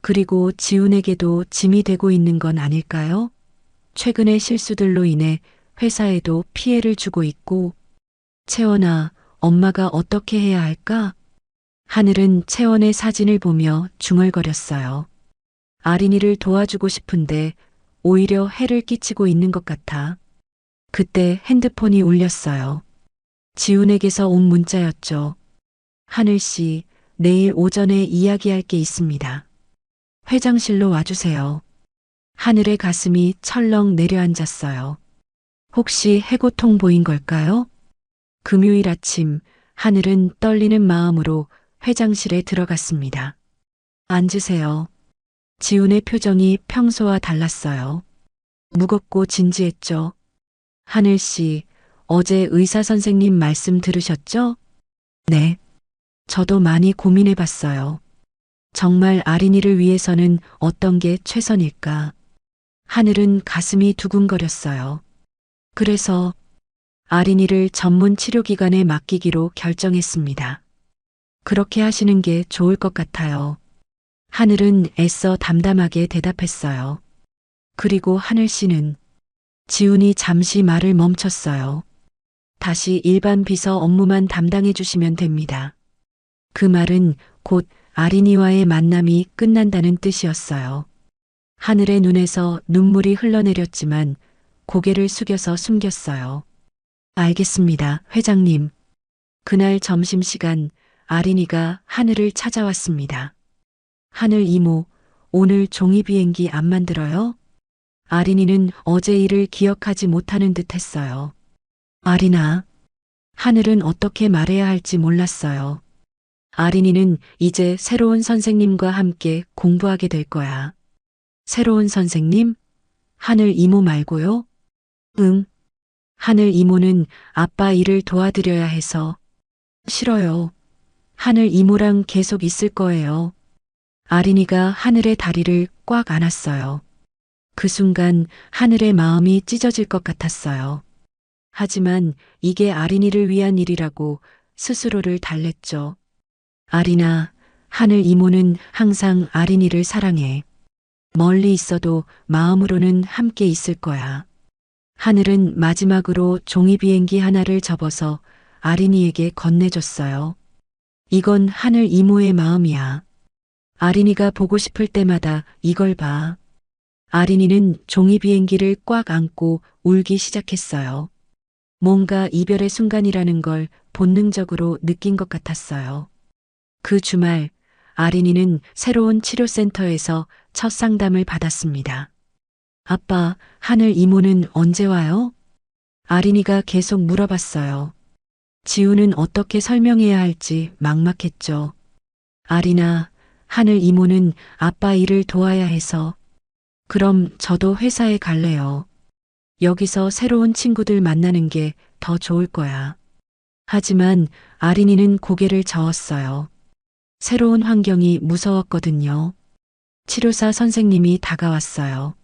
그리고 지훈에게도 짐이 되고 있는 건 아닐까요? 최근의 실수들로 인해 회사에도 피해를 주고 있고, 채원아, 엄마가 어떻게 해야 할까? 하늘은 채원의 사진을 보며 중얼거렸어요. 아린이를 도와주고 싶은데 오히려 해를 끼치고 있는 것 같아. 그때 핸드폰이 울렸어요. 지훈에게서 온 문자였죠. 하늘 씨, 내일 오전에 이야기할 게 있습니다. 회장실로 와주세요. 하늘의 가슴이 철렁 내려앉았어요. 혹시 해고통 보인 걸까요? 금요일 아침, 하늘은 떨리는 마음으로 회장실에 들어갔습니다. 앉으세요. 지훈의 표정이 평소와 달랐어요. 무겁고 진지했죠. 하늘 씨, 어제 의사 선생님 말씀 들으셨죠? 네. 저도 많이 고민해 봤어요. 정말 아린이를 위해서는 어떤 게 최선일까? 하늘은 가슴이 두근거렸어요. 그래서 아린이를 전문 치료기관에 맡기기로 결정했습니다. 그렇게 하시는 게 좋을 것 같아요. 하늘은 애써 담담하게 대답했어요. 그리고 하늘 씨는 지훈이 잠시 말을 멈췄어요. 다시 일반 비서 업무만 담당해 주시면 됩니다. 그 말은 곧 아린이와의 만남이 끝난다는 뜻이었어요. 하늘의 눈에서 눈물이 흘러내렸지만 고개를 숙여서 숨겼어요. 알겠습니다, 회장님. 그날 점심시간 아린이가 하늘을 찾아왔습니다. 하늘 이모, 오늘 종이 비행기 안 만들어요? 아린이는 어제 일을 기억하지 못하는 듯 했어요. 아린아, 하늘은 어떻게 말해야 할지 몰랐어요. 아린이는 이제 새로운 선생님과 함께 공부하게 될 거야. 새로운 선생님? 하늘 이모 말고요? 응. 하늘 이모는 아빠 일을 도와드려야 해서. 싫어요. 하늘 이모랑 계속 있을 거예요. 아린이가 하늘의 다리를 꽉 안았어요. 그 순간 하늘의 마음이 찢어질 것 같았어요. 하지만 이게 아린이를 위한 일이라고 스스로를 달랬죠. 아린아, 하늘 이모는 항상 아린이를 사랑해. 멀리 있어도 마음으로는 함께 있을 거야. 하늘은 마지막으로 종이 비행기 하나를 접어서 아린이에게 건네줬어요. 이건 하늘 이모의 마음이야. 아린이가 보고 싶을 때마다 이걸 봐. 아린이는 종이 비행기를 꽉 안고 울기 시작했어요. 뭔가 이별의 순간이라는 걸 본능적으로 느낀 것 같았어요. 그 주말, 아린이는 새로운 치료센터에서 첫 상담을 받았습니다. 아빠, 하늘 이모는 언제 와요? 아린이가 계속 물어봤어요. 지우는 어떻게 설명해야 할지 막막했죠. 아린아, 하늘 이모는 아빠 일을 도와야 해서. 그럼 저도 회사에 갈래요. 여기서 새로운 친구들 만나는 게 더 좋을 거야. 하지만 아린이는 고개를 저었어요. 새로운 환경이 무서웠거든요. 치료사 선생님이 다가왔어요.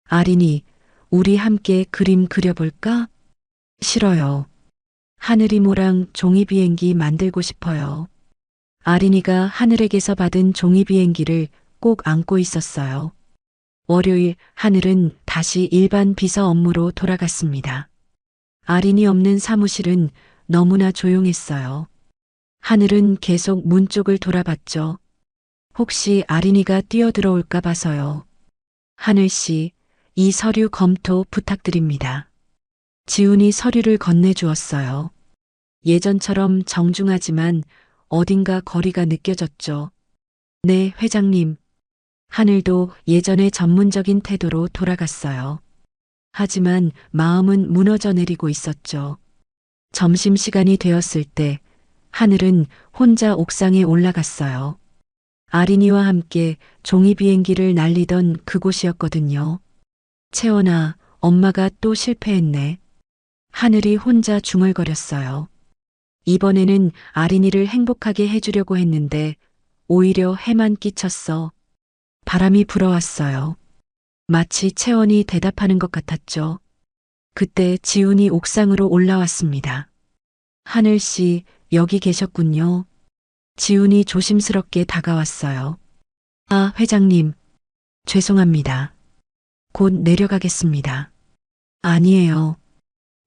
아린이, 우리 함께 그림 그려볼까? 싫어요. 하늘 이모랑 종이 비행기 만들고 싶어요. 아린이가 하늘에게서 받은 종이 비행기를 꼭 안고 있었어요. 월요일 하늘은 다시 일반 비서 업무로 돌아갔습니다. 아린이 없는 사무실은 너무나 조용했어요. 하늘은 계속 문 쪽을 돌아봤죠. 혹시 아린이가 뛰어들어올까 봐서요. 하늘 씨, 이 서류 검토 부탁드립니다. 지훈이 서류를 건네주었어요. 예전처럼 정중하지만 어딘가 거리가 느껴졌죠. 네, 회장님. 하늘도 예전의 전문적인 태도로 돌아갔어요. 하지만 마음은 무너져 내리고 있었죠. 점심시간이 되었을 때 하늘은 혼자 옥상에 올라갔어요. 아린이와 함께 종이 비행기를 날리던 그곳이었거든요. 채원아, 엄마가 또 실패했네. 하늘이 혼자 중얼거렸어요. 이번에는 아린이를 행복하게 해주려고 했는데 오히려 해만 끼쳤어. 바람이 불어왔어요. 마치 채원이 대답하는 것 같았죠. 그때 지훈이 옥상으로 올라왔습니다. 하늘 씨, 여기 계셨군요. 지훈이 조심스럽게 다가왔어요. 아, 회장님. 죄송합니다. 곧 내려가겠습니다. 아니에요.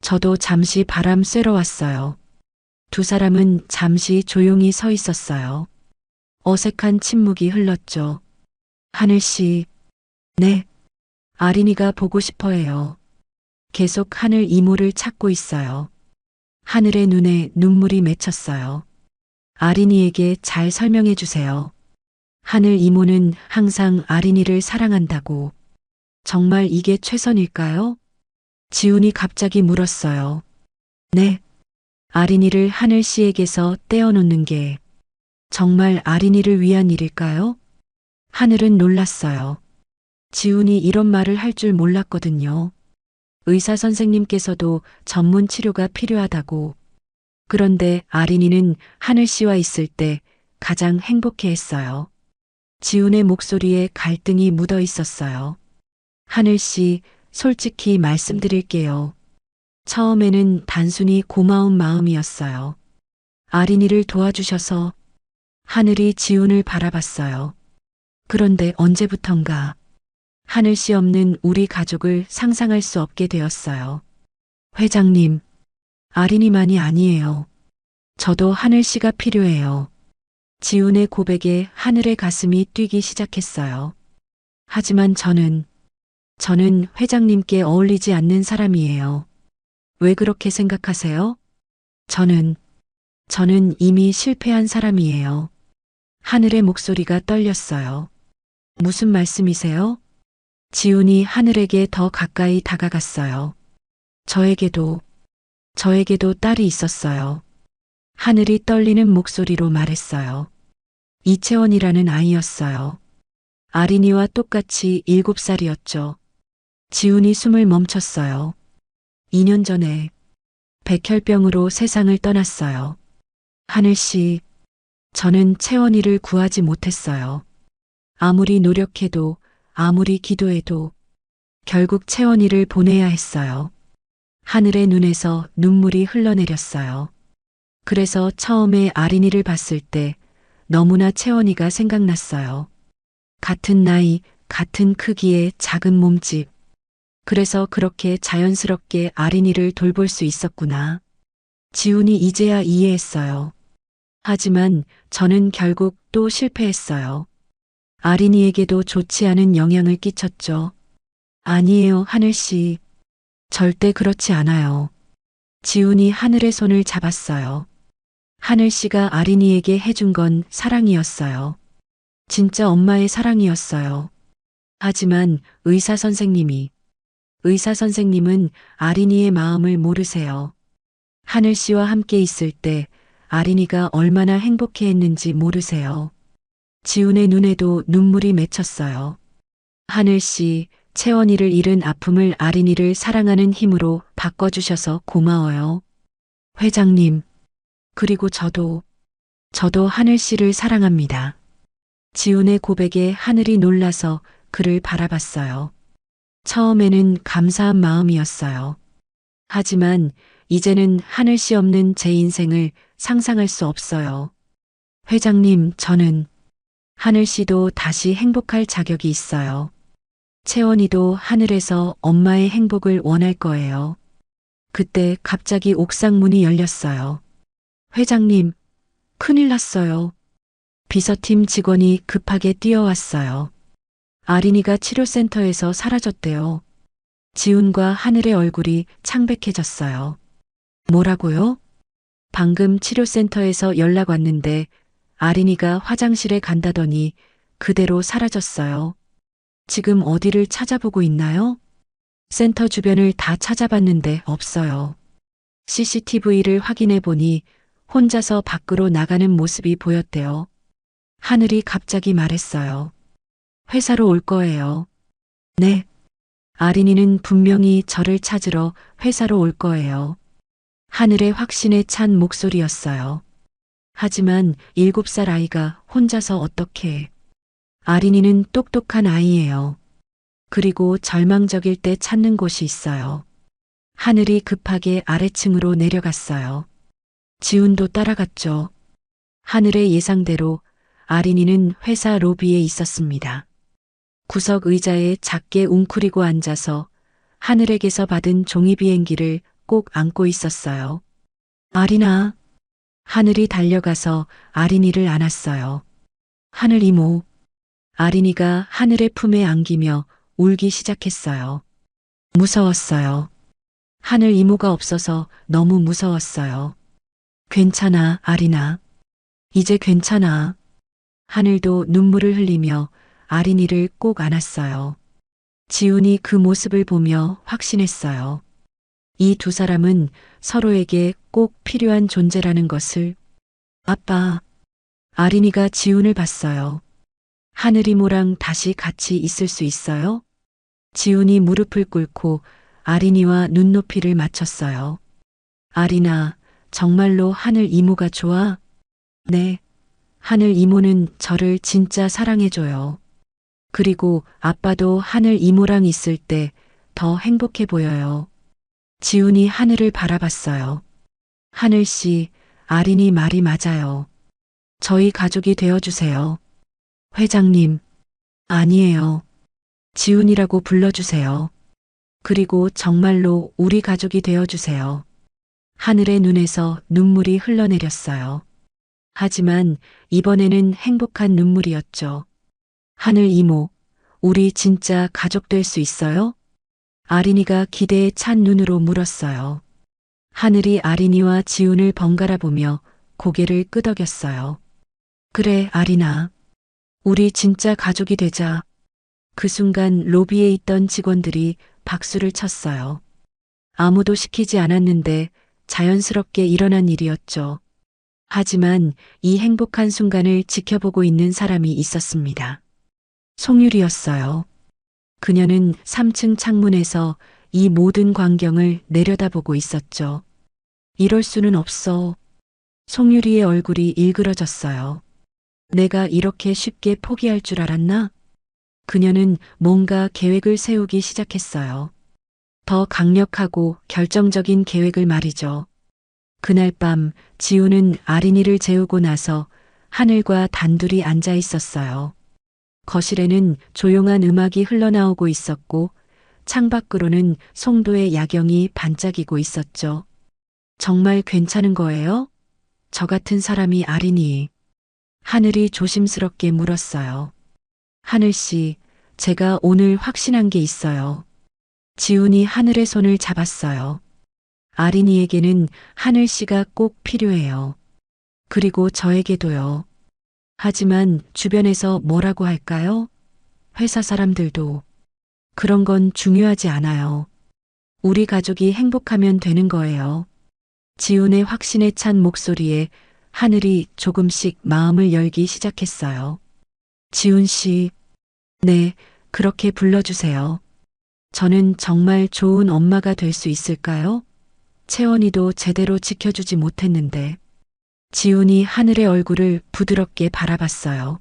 저도 잠시 바람 쐬러 왔어요. 두 사람은 잠시 조용히 서 있었어요. 어색한 침묵이 흘렀죠. 하늘 씨. 네. 아린이가 보고 싶어 해요. 계속 하늘 이모를 찾고 있어요. 하늘의 눈에 눈물이 맺혔어요. 아린이에게 잘 설명해 주세요. 하늘 이모는 항상 아린이를 사랑한다고. 정말 이게 최선일까요? 지훈이 갑자기 물었어요. 네. 아린이를 하늘 씨에게서 떼어놓는 게 정말 아린이를 위한 일일까요? 하늘은 놀랐어요. 지훈이 이런 말을 할 줄 몰랐거든요. 의사 선생님께서도 전문 치료가 필요하다고. 그런데 아린이는 하늘 씨와 있을 때 가장 행복해 했어요. 지훈의 목소리에 갈등이 묻어 있었어요. 하늘 씨, 솔직히 말씀드릴게요. 처음에는 단순히 고마운 마음이었어요. 아린이를 도와주셔서. 하늘이 지훈을 바라봤어요. 그런데 언제부턴가 하늘 씨 없는 우리 가족을 상상할 수 없게 되었어요. 회장님, 아린이만이 아니에요. 저도 하늘 씨가 필요해요. 지훈의 고백에 하늘의 가슴이 뛰기 시작했어요. 하지만 저는 회장님께 어울리지 않는 사람이에요. 왜 그렇게 생각하세요? 저는 이미 실패한 사람이에요. 하늘의 목소리가 떨렸어요. 무슨 말씀이세요? 지훈이 하늘에게 더 가까이 다가갔어요. 저에게도 딸이 있었어요. 하늘이 떨리는 목소리로 말했어요. 이채원이라는 아이였어요. 아린이와 똑같이 7살이었죠. 지훈이 숨을 멈췄어요. 2년 전에 백혈병으로 세상을 떠났어요. 하늘 씨, 저는 채원이를 구하지 못했어요. 아무리 노력해도, 아무리 기도해도 결국 채원이를 보내야 했어요. 하늘의 눈에서 눈물이 흘러내렸어요. 그래서 처음에 아린이를 봤을 때 너무나 채원이가 생각났어요. 같은 나이, 같은 크기의 작은 몸집. 그래서 그렇게 자연스럽게 아린이를 돌볼 수 있었구나. 지훈이 이제야 이해했어요. 하지만 저는 결국 또 실패했어요. 아린이에게도 좋지 않은 영향을 끼쳤죠. 아니에요, 하늘 씨. 절대 그렇지 않아요. 지훈이 하늘의 손을 잡았어요. 하늘 씨가 아린이에게 해준 건 사랑이었어요. 진짜 엄마의 사랑이었어요. 하지만 의사 선생님은 아린이의 마음을 모르세요. 하늘 씨와 함께 있을 때 아린이가 얼마나 행복해 했는지 모르세요. 지훈의 눈에도 눈물이 맺혔어요. 하늘 씨, 채원이를 잃은 아픔을 아린이를 사랑하는 힘으로 바꿔주셔서 고마워요. 회장님, 그리고 저도 하늘 씨를 사랑합니다. 지훈의 고백에 하늘이 놀라서 그를 바라봤어요. 처음에는 감사한 마음이었어요. 하지만 이제는 하늘 씨 없는 제 인생을 상상할 수 없어요. 회장님, 저는 하늘 씨도 다시 행복할 자격이 있어요. 채원이도 하늘에서 엄마의 행복을 원할 거예요. 그때 갑자기 옥상 문이 열렸어요. 회장님, 큰일 났어요. 비서팀 직원이 급하게 뛰어왔어요. 아린이가 치료센터에서 사라졌대요. 지훈과 하늘의 얼굴이 창백해졌어요. 뭐라고요? 방금 치료센터에서 연락 왔는데 아린이가 화장실에 간다더니 그대로 사라졌어요. 지금 어디를 찾아보고 있나요? 센터 주변을 다 찾아봤는데 없어요. CCTV를 확인해 보니 혼자서 밖으로 나가는 모습이 보였대요. 하늘이 갑자기 말했어요. 회사로 올 거예요. 네. 아린이는 분명히 저를 찾으러 회사로 올 거예요. 하늘의 확신에 찬 목소리였어요. 하지만 7살 아이가 혼자서 어떻게 해? 아린이는 똑똑한 아이예요. 그리고 절망적일 때 찾는 곳이 있어요. 하늘이 급하게 아래층으로 내려갔어요. 지훈도 따라갔죠. 하늘의 예상대로 아린이는 회사 로비에 있었습니다. 구석 의자에 작게 웅크리고 앉아서 하늘에게서 받은 종이 비행기를 꼭 안고 있었어요. 아린아. 하늘이 달려가서 아린이를 안았어요. 하늘 이모. 아린이가 하늘의 품에 안기며 울기 시작했어요. 무서웠어요. 하늘 이모가 없어서 너무 무서웠어요. 괜찮아, 아린아. 이제 괜찮아. 하늘도 눈물을 흘리며 아린이를 꼭 안았어요. 지훈이 그 모습을 보며 확신했어요. 이 두 사람은 서로에게 꼭 필요한 존재라는 것을. 아빠. 아린이가 지훈을 봤어요. 하늘 이모랑 다시 같이 있을 수 있어요? 지훈이 무릎을 꿇고 아린이와 눈높이를 맞췄어요. 아린아, 정말로 하늘 이모가 좋아? 네. 하늘 이모는 저를 진짜 사랑해줘요. 그리고 아빠도 하늘 이모랑 있을 때 더 행복해 보여요. 지훈이 하늘을 바라봤어요. 하늘 씨, 아린이 말이 맞아요. 저희 가족이 되어주세요. 회장님. 아니에요. 지훈이라고 불러주세요. 그리고 정말로 우리 가족이 되어주세요. 하늘의 눈에서 눈물이 흘러내렸어요. 하지만 이번에는 행복한 눈물이었죠. 하늘 이모, 우리 진짜 가족 될 수 있어요? 아린이가 기대에 찬 눈으로 물었어요. 하늘이 아린이와 지훈을 번갈아 보며 고개를 끄덕였어요. 그래, 아린아. 우리 진짜 가족이 되자. 그 순간 로비에 있던 직원들이 박수를 쳤어요. 아무도 시키지 않았는데 자연스럽게 일어난 일이었죠. 하지만 이 행복한 순간을 지켜보고 있는 사람이 있었습니다. 송유리였어요. 그녀는 3층 창문에서 이 모든 광경을 내려다보고 있었죠. 이럴 수는 없어. 송유리의 얼굴이 일그러졌어요. 내가 이렇게 쉽게 포기할 줄 알았나? 그녀는 뭔가 계획을 세우기 시작했어요. 더 강력하고 결정적인 계획을 말이죠. 그날 밤 지훈은 아린이를 재우고 나서 하늘과 단둘이 앉아 있었어요. 거실에는 조용한 음악이 흘러나오고 있었고 창밖으로는 송도의 야경이 반짝이고 있었죠. 정말 괜찮은 거예요? 저 같은 사람이 아린이. 하늘이 조심스럽게 물었어요. 하늘 씨, 제가 오늘 확신한 게 있어요. 지훈이 하늘의 손을 잡았어요. 아린이에게는 하늘 씨가 꼭 필요해요. 그리고 저에게도요. 하지만 주변에서 뭐라고 할까요? 회사 사람들도. 그런 건 중요하지 않아요. 우리 가족이 행복하면 되는 거예요. 지훈의 확신에 찬 목소리에 하늘이 조금씩 마음을 열기 시작했어요. 지훈 씨. 네, 그렇게 불러주세요. 저는 정말 좋은 엄마가 될 수 있을까요? 채원이도 제대로 지켜주지 못했는데. 지훈이 하늘의 얼굴을 부드럽게 바라봤어요.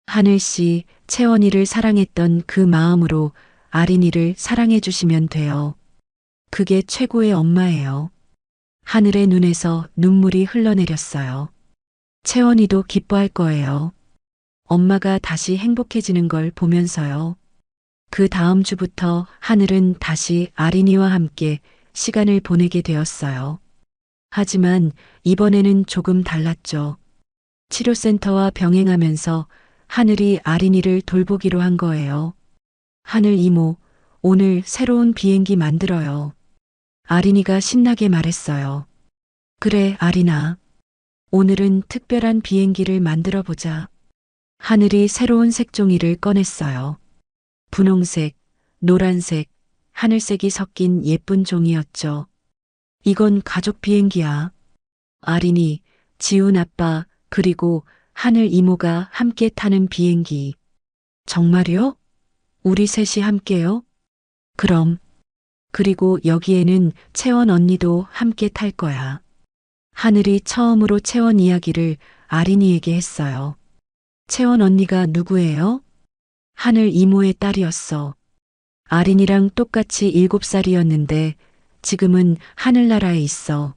하늘 씨, 채원이를 사랑했던 그 마음으로 아린이를 사랑해 주시면 돼요. 그게 최고의 엄마예요. 하늘의 눈에서 눈물이 흘러내렸어요. 채원이도 기뻐할 거예요. 엄마가 다시 행복해지는 걸 보면서요. 그 다음 주부터 하늘은 다시 아린이와 함께 시간을 보내게 되었어요. 하지만 이번에는 조금 달랐죠. 치료센터와 병행하면서 하늘이 아린이를 돌보기로 한 거예요. 하늘 이모, 오늘 새로운 비행기 만들어요. 아린이가 신나게 말했어요. 그래, 아린아. 오늘은 특별한 비행기를 만들어 보자. 하늘이 새로운 색종이를 꺼냈어요. 분홍색, 노란색, 하늘색이 섞인 예쁜 종이였죠. 이건 가족 비행기야. 아린이, 지훈 아빠, 그리고 하늘 이모가 함께 타는 비행기. 정말요? 우리 셋이 함께요? 그럼. 그리고 여기에는 채원 언니도 함께 탈 거야. 하늘이 처음으로 채원 이야기를 아린이에게 했어요. 채원 언니가 누구예요? 하늘 이모의 딸이었어. 아린이랑 똑같이 7살이었는데 지금은 하늘나라에 있어.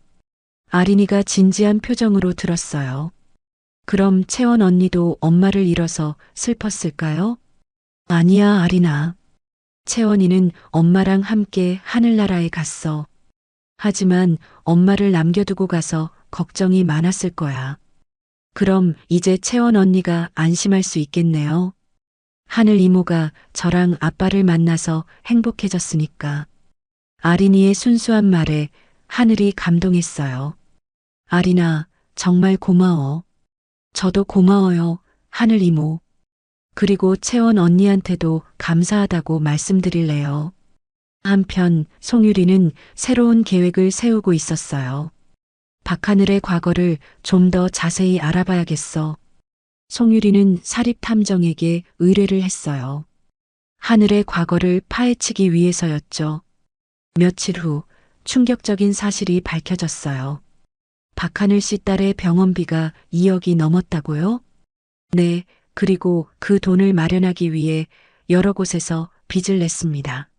아린이가 진지한 표정으로 들었어요. 그럼 채원 언니도 엄마를 잃어서 슬펐을까요? 아니야, 아린아. 채원이는 엄마랑 함께 하늘나라에 갔어. 하지만 엄마를 남겨두고 가서 걱정이 많았을 거야. 그럼 이제 채원 언니가 안심할 수 있겠네요. 하늘 이모가 저랑 아빠를 만나서 행복해졌으니까. 아린이의 순수한 말에 하늘이 감동했어요. 아린아, 정말 고마워. 저도 고마워요, 하늘 이모. 그리고 채원 언니한테도 감사하다고 말씀드릴래요. 한편 송유리는 새로운 계획을 세우고 있었어요. 박하늘의 과거를 좀 더 자세히 알아봐야겠어. 송유리는 사립탐정에게 의뢰를 했어요. 하늘의 과거를 파헤치기 위해서였죠. 며칠 후 충격적인 사실이 밝혀졌어요. 박하늘 씨 딸의 병원비가 2억이 넘었다고요? 네, 그리고 그 돈을 마련하기 위해 여러 곳에서 빚을 냈습니다.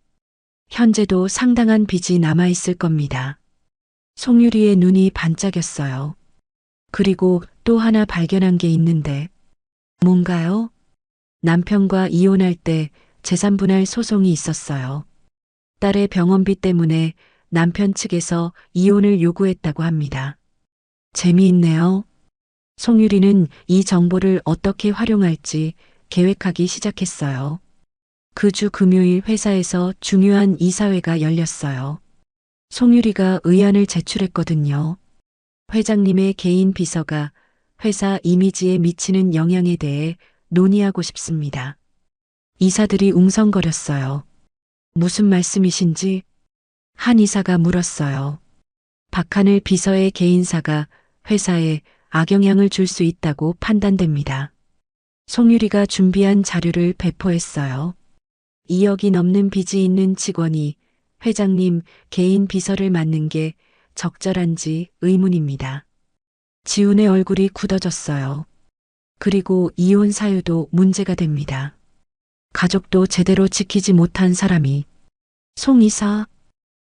현재도 상당한 빚이 남아있을 겁니다. 송유리의 눈이 반짝였어요. 그리고 또 하나 발견한 게 있는데, 뭔가요? 남편과 이혼할 때 재산분할 소송이 있었어요. 딸의 병원비 때문에 남편 측에서 이혼을 요구했다고 합니다. 재미있네요. 송유리는 이 정보를 어떻게 활용할지 계획하기 시작했어요. 그 주 금요일 회사에서 중요한 이사회가 열렸어요. 송유리가 의안을 제출했거든요. 회장님의 개인 비서가 회사 이미지에 미치는 영향에 대해 논의하고 싶습니다. 이사들이 웅성거렸어요. 무슨 말씀이신지? 한 이사가 물었어요. 박하늘 비서의 개인사가 회사에 악영향을 줄 수 있다고 판단됩니다. 송유리가 준비한 자료를 배포했어요. 2억이 넘는 빚이 있는 직원이 회장님 개인 비서를 맡는 게 적절한지 의문입니다. 지훈의 얼굴이 굳어졌어요. 그리고 이혼 사유도 문제가 됩니다. 가족도 제대로 지키지 못한 사람이. 송 이사.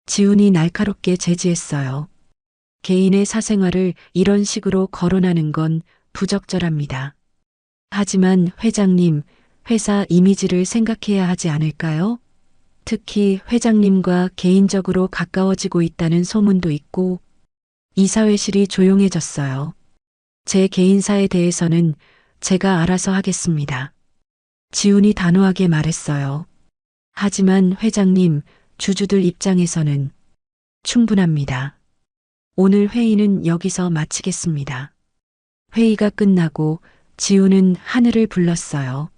지훈이 날카롭게 제지했어요. 개인의 사생활을 이런 식으로 거론하는 건 부적절합니다. 하지만 회장님, 회사 이미지를 생각해야 하지 않을까요? 특히 회장님과 개인적으로 가까워지고 있다는 소문도 있고, 이사회실이 조용해졌어요. 제 개인사에 대해서는 제가 알아서 하겠습니다. 지훈이 단호하게 말했어요. 하지만 회장님, 주주들 입장에서는 충분합니다. 오늘 회의는 여기서 마치겠습니다. 회의가 끝나고 지훈은 하늘을 불렀어요.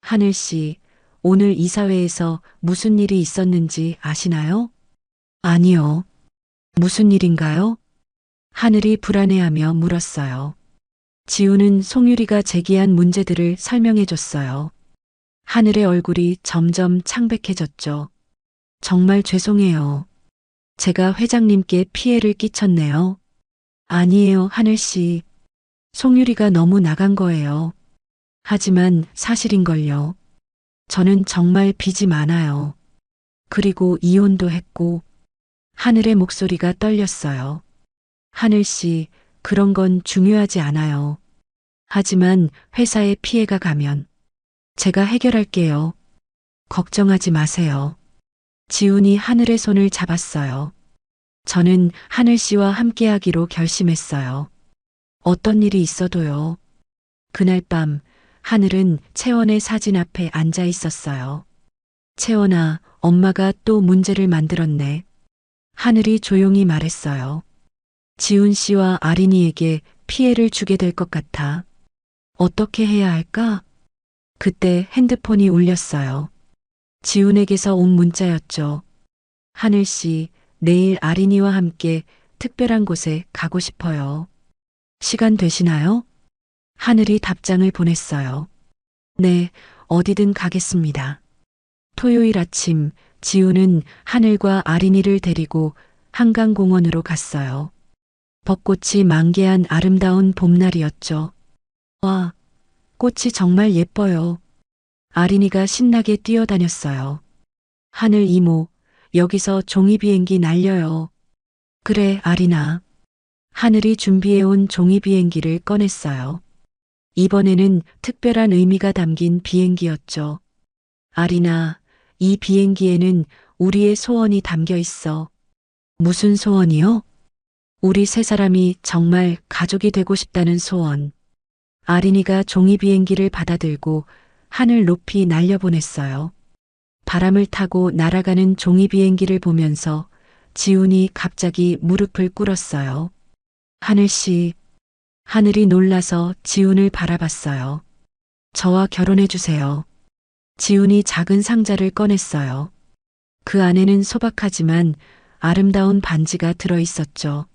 하늘 씨, 오늘 이사회에서 무슨 일이 있었는지 아시나요? 아니요. 무슨 일인가요? 하늘이 불안해하며 물었어요. 지훈은 송유리가 제기한 문제들을 설명해 줬어요. 하늘의 얼굴이 점점 창백해졌죠. 정말 죄송해요. 제가 회장님께 피해를 끼쳤네요. 아니에요, 하늘 씨. 송유리가 너무 나간 거예요. 하지만 사실인걸요. 저는 정말 빚이 많아요. 그리고 이혼도 했고. 하늘의 목소리가 떨렸어요. 하늘 씨, 그런 건 중요하지 않아요. 하지만 회사에 피해가 가면 제가 해결할게요. 걱정하지 마세요. 지훈이 하늘의 손을 잡았어요. 저는 하늘 씨와 함께하기로 결심했어요. 어떤 일이 있어도요. 그날 밤 하늘은 채원의 사진 앞에 앉아 있었어요. 채원아, 엄마가 또 문제를 만들었네. 하늘이 조용히 말했어요. 지훈 씨와 아린이에게 피해를 주게 될 것 같아. 어떻게 해야 할까? 그때 핸드폰이 울렸어요. 지훈에게서 온 문자였죠. 하늘 씨, 내일 아린이와 함께 특별한 곳에 가고 싶어요. 시간 되시나요? 하늘이 답장을 보냈어요. 네, 어디든 가겠습니다. 토요일 아침 지우는 하늘과 아린이를 데리고 한강공원으로 갔어요. 벚꽃이 만개한 아름다운 봄날이었죠. 와, 꽃이 정말 예뻐요. 아린이가 신나게 뛰어다녔어요. 하늘 이모, 여기서 종이 비행기 날려요. 그래, 아린아. 하늘이 준비해온 종이 비행기를 꺼냈어요. 이번에는 특별한 의미가 담긴 비행기였죠. 아린아, 이 비행기에는 우리의 소원이 담겨 있어. 무슨 소원이요? 우리 세 사람이 정말 가족이 되고 싶다는 소원. 아린이가 종이 비행기를 받아들고 하늘 높이 날려보냈어요. 바람을 타고 날아가는 종이 비행기를 보면서 지훈이 갑자기 무릎을 꿇었어요. 하늘씨, 하늘이 놀라서 지훈을 바라봤어요. 저와 결혼해 주세요. 지훈이 작은 상자를 꺼냈어요. 그 안에는 소박하지만 아름다운 반지가 들어 있었죠.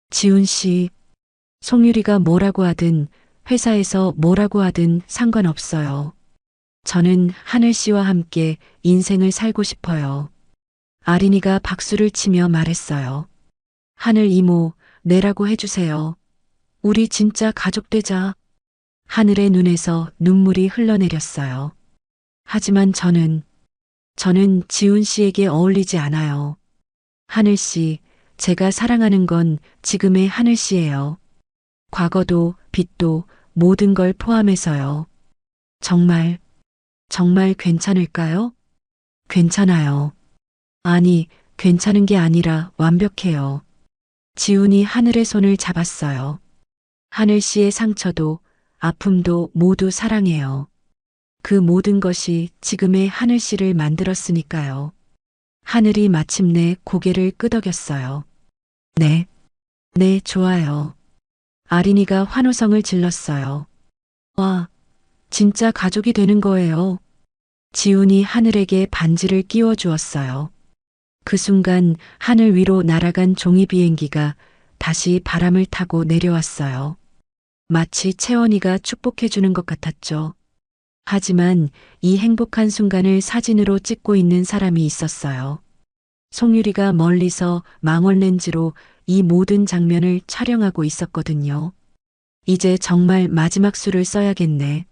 지훈 씨, 송유리가 뭐라고 하든 회사에서 뭐라고 하든 상관없어요. 저는 하늘 씨와 함께 인생을 살고 싶어요. 아린이가 박수를 치며 말했어요. 하늘 이모, 내라고 해주세요. 우리 진짜 가족 되자. 하늘의 눈에서 눈물이 흘러내렸어요. 하지만 저는 지훈 씨에게 어울리지 않아요. 하늘 씨, 제가 사랑하는 건 지금의 하늘 씨예요. 과거도, 빚도, 모든 걸 포함해서요. 정말 괜찮을까요? 괜찮아요. 아니, 괜찮은 게 아니라 완벽해요. 지훈이 하늘의 손을 잡았어요. 하늘 씨의 상처도, 아픔도 모두 사랑해요. 그 모든 것이 지금의 하늘 씨를 만들었으니까요. 하늘이 마침내 고개를 끄덕였어요. 네, 좋아요. 아린이가 환호성을 질렀어요. 와, 진짜 가족이 되는 거예요. 지훈이 하늘에게 반지를 끼워 주었어요. 그 순간 하늘 위로 날아간 종이 비행기가 다시 바람을 타고 내려왔어요. 마치 채원이가 축복해 주는 것 같았죠. 하지만 이 행복한 순간을 사진으로 찍고 있는 사람이 있었어요. 송유리가 멀리서 망원 렌즈로 이 모든 장면을 촬영하고 있었거든요. 이제 정말 마지막 수를 써야겠네.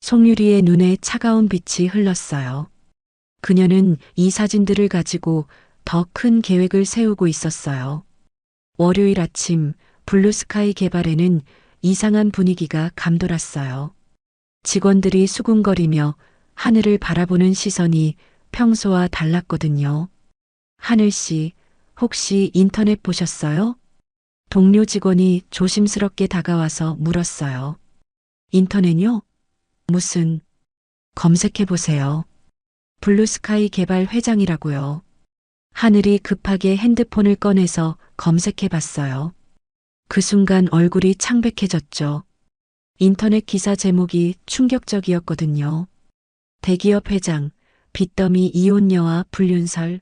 송유리의 눈에 차가운 빛이 흘렀어요. 그녀는 이 사진들을 가지고 더 큰 계획을 세우고 있었어요. 월요일 아침 블루스카이 개발에는 이상한 분위기가 감돌았어요. 직원들이 수군거리며 하늘을 바라보는 시선이 평소와 달랐거든요. 하늘 씨, 혹시 인터넷 보셨어요? 동료 직원이 조심스럽게 다가와서 물었어요. 인터넷요? 무슨, 검색해 보세요. 블루스카이 개발 회장이라고요. 하늘이 급하게 핸드폰을 꺼내서 검색해 봤어요. 그 순간 얼굴이 창백해졌죠. 인터넷 기사 제목이 충격적이었거든요. 대기업 회장, 빚더미 이혼녀와 불륜설,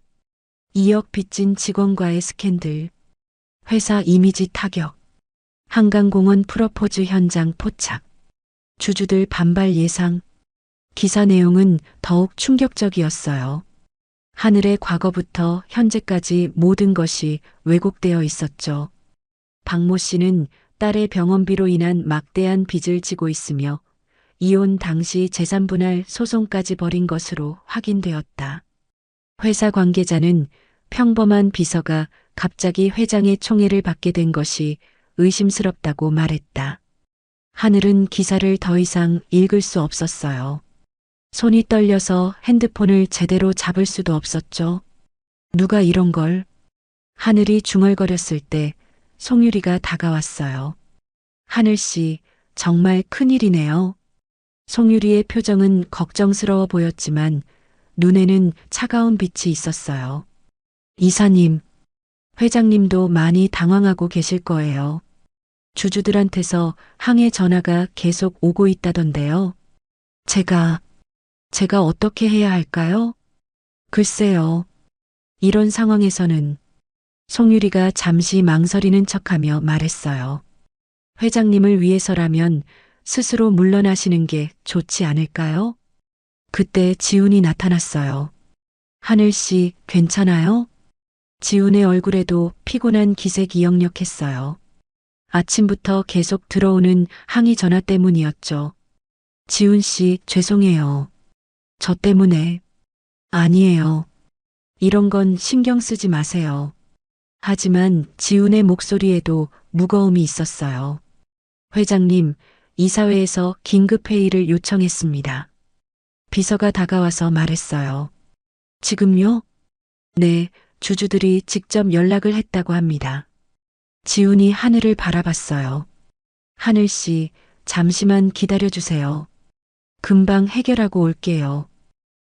2억 빚진 직원과의 스캔들, 회사 이미지 타격, 한강공원 프러포즈 현장 포착, 주주들 반발 예상. 기사 내용은 더욱 충격적이었어요. 하늘의 과거부터 현재까지 모든 것이 왜곡되어 있었죠. 박모 씨는 딸의 병원비로 인한 막대한 빚을 지고 있으며 이혼 당시 재산 분할 소송까지 벌인 것으로 확인되었다. 회사 관계자는 평범한 비서가 갑자기 회장의 총애를 받게 된 것이 의심스럽다고 말했다. 하늘은 기사를 더 이상 읽을 수 없었어요. 손이 떨려서 핸드폰을 제대로 잡을 수도 없었죠. 누가 이런 걸? 하늘이 중얼거렸을 때 송유리가 다가왔어요. 하늘 씨, 정말 큰일이네요. 송유리의 표정은 걱정스러워 보였지만 눈에는 차가운 빛이 있었어요. 이사님, 회장님도 많이 당황하고 계실 거예요. 주주들한테서 항해 전화가 계속 오고 있다던데요. 제가 어떻게 해야 할까요? 글쎄요. 이런 상황에서는 송유리가 잠시 망설이는 척하며 말했어요. 회장님을 위해서라면 스스로 물러나시는 게 좋지 않을까요? 그때 지훈이 나타났어요. 하늘 씨, 괜찮아요? 지훈의 얼굴에도 피곤한 기색이 역력했어요. 아침부터 계속 들어오는 항의 전화 때문이었죠. 지훈 씨, 죄송해요. 저 때문에. 아니에요. 이런 건 신경 쓰지 마세요. 하지만 지훈의 목소리에도 무거움이 있었어요. 회장님, 이사회에서 긴급회의를 요청했습니다. 비서가 다가와서 말했어요. 지금요? 네, 주주들이 직접 연락을 했다고 합니다. 지훈이 하늘을 바라봤어요. 하늘 씨, 잠시만 기다려주세요. 금방 해결하고 올게요.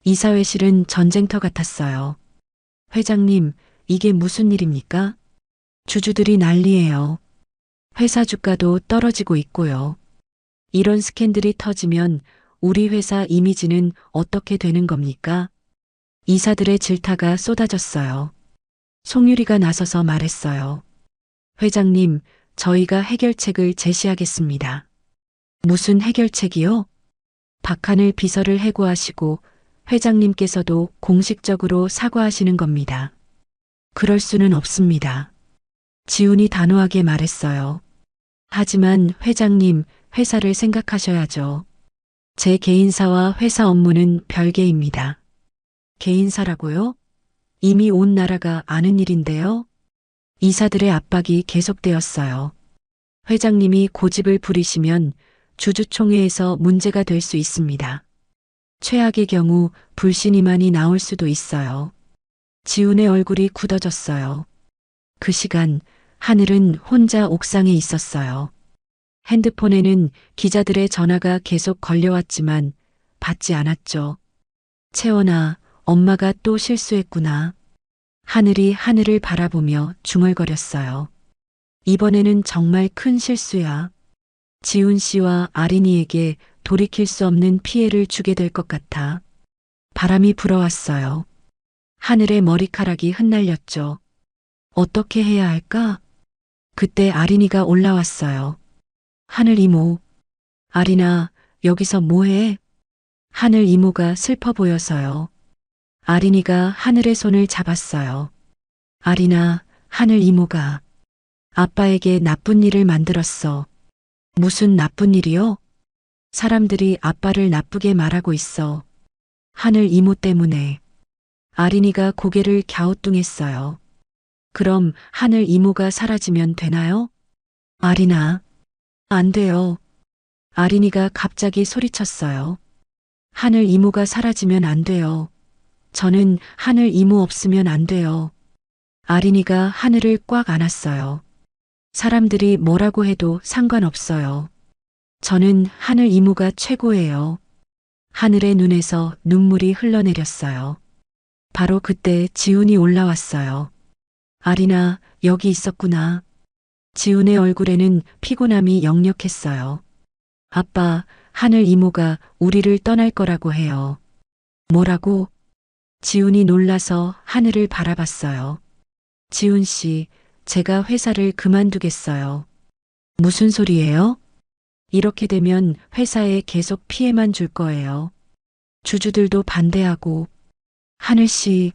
이사회실은 전쟁터 같았어요. 회장님, 이게 무슨 일입니까? 주주들이 난리예요. 회사 주가도 떨어지고 있고요. 이런 스캔들이 터지면 우리 회사 이미지는 어떻게 되는 겁니까? 이사들의 질타가 쏟아졌어요. 송유리가 나서서 말했어요. 회장님, 저희가 해결책을 제시하겠습니다. 무슨 해결책이요? 박하늘 비서를 해고하시고 회장님께서도 공식적으로 사과하시는 겁니다. 그럴 수는 없습니다. 지훈이 단호하게 말했어요. 하지만 회장님, 회사를 생각하셔야죠. 제 개인사와 회사 업무는 별개입니다. 개인사라고요? 이미 온 나라가 아는 일인데요. 이사들의 압박이 계속되었어요. 회장님이 고집을 부리시면 주주총회에서 문제가 될 수 있습니다. 최악의 경우 불신임안이 나올 수도 있어요. 지훈의 얼굴이 굳어졌어요. 그 시간 하늘은 혼자 옥상에 있었어요. 핸드폰에는 기자들의 전화가 계속 걸려왔지만 받지 않았죠. 채원아, 엄마가 또 실수했구나. 하늘이 하늘을 바라보며 중얼거렸어요. 이번에는 정말 큰 실수야. 지훈 씨와 아린이에게 돌이킬 수 없는 피해를 주게 될 것 같아. 바람이 불어왔어요. 하늘의 머리카락이 흩날렸죠. 어떻게 해야 할까? 그때 아린이가 올라왔어요. 하늘 이모. 아린아, 여기서 뭐해? 하늘 이모가 슬퍼 보여서요. 아린이가 하늘의 손을 잡았어요. 아린아, 하늘 이모가 아빠에게 나쁜 일을 만들었어. 무슨 나쁜 일이요? 사람들이 아빠를 나쁘게 말하고 있어. 하늘 이모 때문에. 아린이가 고개를 갸우뚱했어요. 그럼 하늘 이모가 사라지면 되나요? 아린아, 안 돼요. 아린이가 갑자기 소리쳤어요. 하늘 이모가 사라지면 안 돼요. 저는 하늘 이모 없으면 안 돼요. 아린이가 하늘을 꽉 안았어요. 사람들이 뭐라고 해도 상관없어요. 저는 하늘 이모가 최고예요. 하늘의 눈에서 눈물이 흘러내렸어요. 바로 그때 지훈이 올라왔어요. 아린아, 여기 있었구나. 지훈의 얼굴에는 피곤함이 역력했어요. 아빠, 하늘 이모가 우리를 떠날 거라고 해요. 뭐라고? 지훈이 놀라서 하늘을 바라봤어요. 지훈 씨, 제가 회사를 그만두겠어요. 무슨 소리예요? 이렇게 되면 회사에 계속 피해만 줄 거예요. 주주들도 반대하고. 하늘 씨,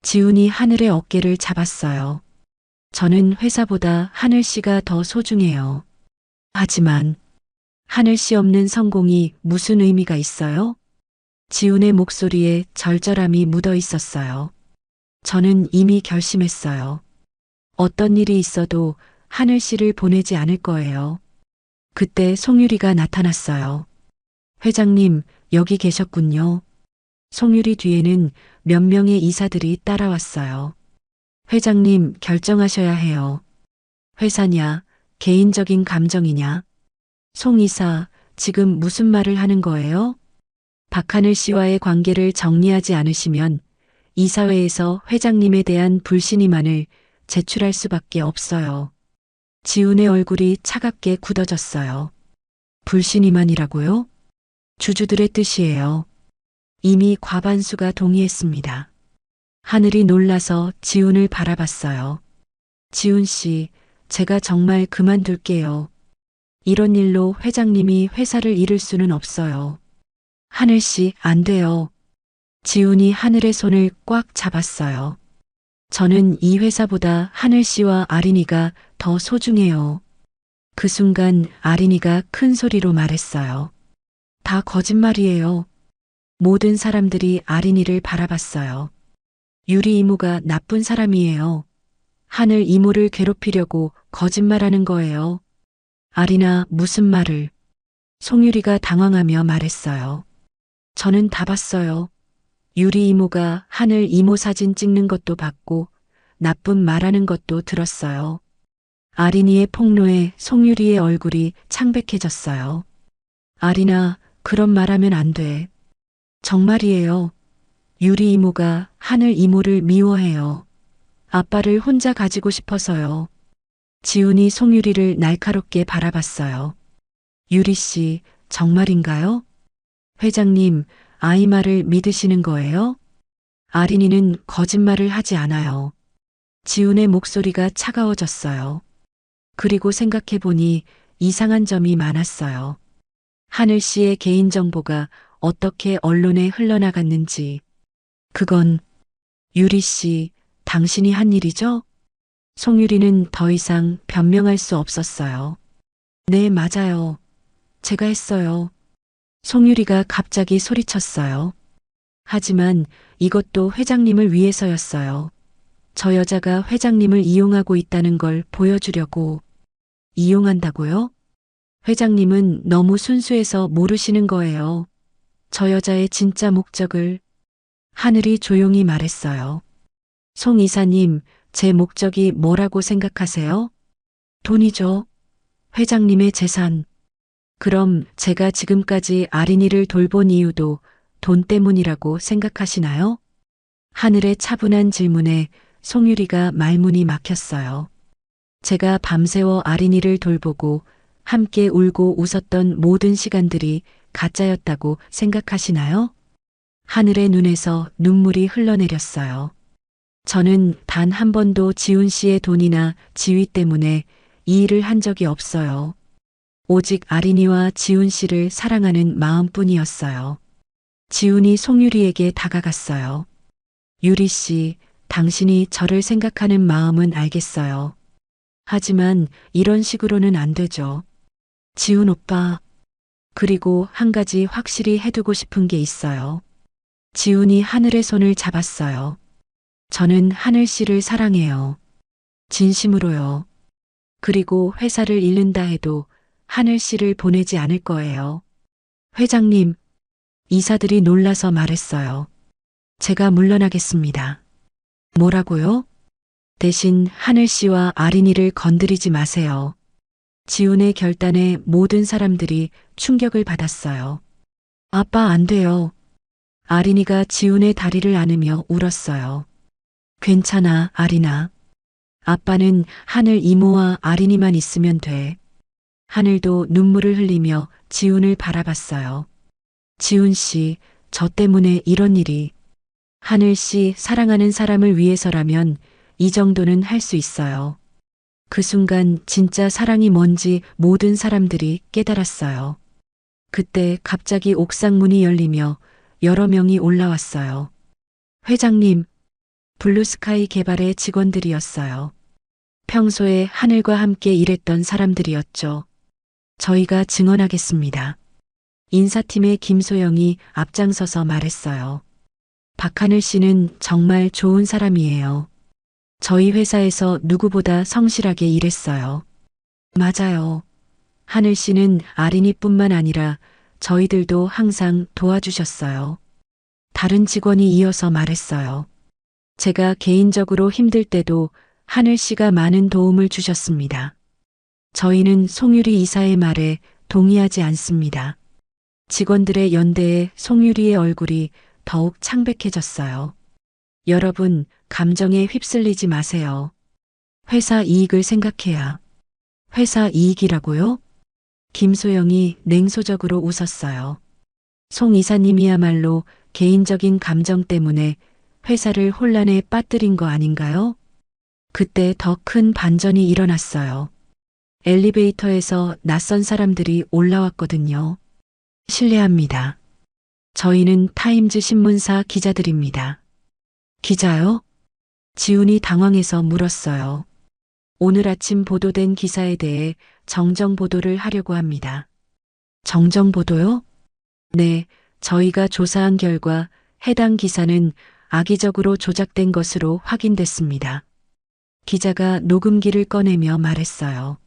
지훈이 하늘의 어깨를 잡았어요. 저는 회사보다 하늘 씨가 더 소중해요. 하지만 하늘 씨 없는 성공이 무슨 의미가 있어요? 지훈의 목소리에 절절함이 묻어 있었어요. 저는 이미 결심했어요. 어떤 일이 있어도 하늘 씨를 보내지 않을 거예요. 그때 송유리가 나타났어요. 회장님, 여기 계셨군요. 송유리 뒤에는 몇 명의 이사들이 따라왔어요. 회장님, 결정하셔야 해요. 회사냐, 개인적인 감정이냐? 송 이사, 지금 무슨 말을 하는 거예요? 박하늘 씨와의 관계를 정리하지 않으시면 이사회에서 회장님에 대한 불신임안을 제출할 수밖에 없어요. 지훈의 얼굴이 차갑게 굳어졌어요. 불신임안이라고요? 주주들의 뜻이에요. 이미 과반수가 동의했습니다. 하늘이 놀라서 지훈을 바라봤어요. 지훈 씨, 제가 정말 그만둘게요. 이런 일로 회장님이 회사를 잃을 수는 없어요. 하늘 씨, 안 돼요. 지훈이 하늘의 손을 꽉 잡았어요. 저는 이 회사보다 하늘 씨와 아린이가 더 소중해요. 그 순간 아린이가 큰 소리로 말했어요. 다 거짓말이에요. 모든 사람들이 아린이를 바라봤어요. 유리 이모가 나쁜 사람이에요. 하늘 이모를 괴롭히려고 거짓말하는 거예요. 아린아, 무슨 말을? 송유리가 당황하며 말했어요. 저는 다 봤어요. 유리 이모가 하늘 이모 사진 찍는 것도 봤고 나쁜 말하는 것도 들었어요. 아린이의 폭로에 송유리의 얼굴이 창백해졌어요. 아린아, 그런 말하면 안 돼. 정말이에요. 유리 이모가 하늘 이모를 미워해요. 아빠를 혼자 가지고 싶어서요. 지훈이 송유리를 날카롭게 바라봤어요. 유리 씨, 정말인가요? 회장님, 아이 말을 믿으시는 거예요? 아린이는 거짓말을 하지 않아요. 지훈의 목소리가 차가워졌어요. 그리고 생각해보니 이상한 점이 많았어요. 하늘 씨의 개인정보가 어떻게 언론에 흘러나갔는지. 그건 유리 씨, 당신이 한 일이죠? 송유리는 더 이상 변명할 수 없었어요. 네, 맞아요. 제가 했어요. 송유리가 갑자기 소리쳤어요. 하지만 이것도 회장님을 위해서였어요. 저 여자가 회장님을 이용하고 있다는 걸 보여주려고. 이용한다고요? 회장님은 너무 순수해서 모르시는 거예요. 저 여자의 진짜 목적을. 하늘이 조용히 말했어요. 송 이사님, 제 목적이 뭐라고 생각하세요? 돈이죠. 회장님의 재산. 그럼 제가 지금까지 아린이를 돌본 이유도 돈 때문이라고 생각하시나요? 하늘의 차분한 질문에 송유리가 말문이 막혔어요. 제가 밤새워 아린이를 돌보고 함께 울고 웃었던 모든 시간들이 가짜였다고 생각하시나요? 하늘의 눈에서 눈물이 흘러내렸어요. 저는 단 한 번도 지훈 씨의 돈이나 지위 때문에 이 일을 한 적이 없어요. 오직 아린이와 지훈 씨를 사랑하는 마음뿐이었어요. 지훈이 송유리에게 다가갔어요. 유리 씨, 당신이 저를 생각하는 마음은 알겠어요. 하지만 이런 식으로는 안 되죠. 지훈 오빠. 그리고 한 가지 확실히 해두고 싶은 게 있어요. 지훈이 하늘의 손을 잡았어요. 저는 하늘 씨를 사랑해요. 진심으로요. 그리고 회사를 잃는다 해도 하늘 씨를 보내지 않을 거예요. 회장님, 이사들이 놀라서 말했어요. 제가 물러나겠습니다. 뭐라고요? 대신 하늘 씨와 아린이를 건드리지 마세요. 지훈의 결단에 모든 사람들이 충격을 받았어요. 아빠 안 돼요. 아린이가 지훈의 다리를 안으며 울었어요. 괜찮아, 아린아. 아빠는 하늘 이모와 아린이만 있으면 돼. 하늘도 눈물을 흘리며 지훈을 바라봤어요. 지훈 씨, 저 때문에 이런 일이. 하늘 씨 사랑하는 사람을 위해서라면 이 정도는 할 수 있어요. 그 순간 진짜 사랑이 뭔지 모든 사람들이 깨달았어요. 그때 갑자기 옥상 문이 열리며 여러 명이 올라왔어요. 회장님, 블루스카이 개발의 직원들이었어요. 평소에 하늘과 함께 일했던 사람들이었죠. 저희가 증언하겠습니다. 인사팀의 김소영이 앞장서서 말했어요. 박하늘 씨는 정말 좋은 사람이에요. 저희 회사에서 누구보다 성실하게 일했어요. 맞아요. 하늘 씨는 아린이뿐만 아니라 저희들도 항상 도와주셨어요. 다른 직원이 이어서 말했어요. 제가 개인적으로 힘들 때도 하늘 씨가 많은 도움을 주셨습니다. 저희는 송유리 이사의 말에 동의하지 않습니다. 직원들의 연대에 송유리의 얼굴이 더욱 창백해졌어요. 여러분, 감정에 휩쓸리지 마세요. 회사 이익을 생각해야. 회사 이익이라고요? 김소영이 냉소적으로 웃었어요. 송 이사님이야말로 개인적인 감정 때문에 회사를 혼란에 빠뜨린 거 아닌가요? 그때 더 큰 반전이 일어났어요. 엘리베이터에서 낯선 사람들이 올라왔거든요. 실례합니다. 저희는 타임즈 신문사 기자들입니다. 기자요? 지훈이 당황해서 물었어요. 오늘 아침 보도된 기사에 대해 정정 보도를 하려고 합니다. 정정 보도요? 네, 저희가 조사한 결과 해당 기사는 악의적으로 조작된 것으로 확인됐습니다. 기자가 녹음기를 꺼내며 말했어요.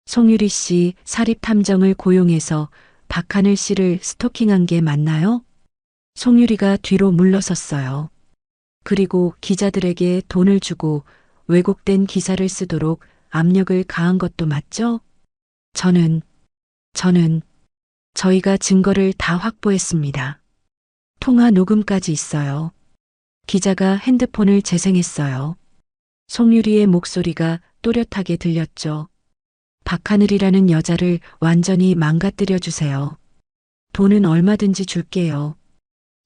송유리 씨 사립탐정을 고용해서 박하늘 씨를 스토킹한 게 맞나요? 송유리가 뒤로 물러섰어요. 그리고 기자들에게 돈을 주고 왜곡된 기사를 쓰도록 압력을 가한 것도 맞죠? 저는 저희가 증거를 다 확보했습니다. 통화 녹음까지 있어요. 기자가 핸드폰을 재생했어요. 송유리의 목소리가 또렷하게 들렸죠. 박하늘이라는 여자를 완전히 망가뜨려 주세요. 돈은 얼마든지 줄게요.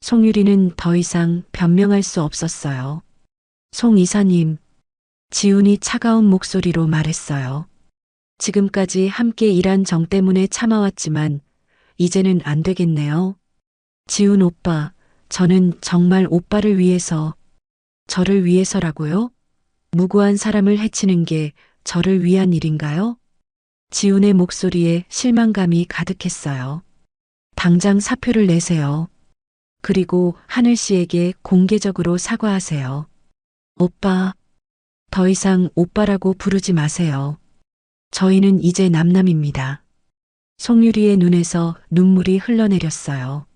송유리는 더 이상 변명할 수 없었어요. 송 이사님, 지훈이 차가운 목소리로 말했어요. 지금까지 함께 일한 정 때문에 참아왔지만 이제는 안 되겠네요. 지훈 오빠, 저는 정말 오빠를 위해서, 저를 위해서라고요? 무고한 사람을 해치는 게 저를 위한 일인가요? 지훈의 목소리에 실망감이 가득했어요. 당장 사표를 내세요. 그리고 하늘 씨에게 공개적으로 사과하세요. 오빠, 더 이상 오빠라고 부르지 마세요. 저희는 이제 남남입니다. 송유리의 눈에서 눈물이 흘러내렸어요.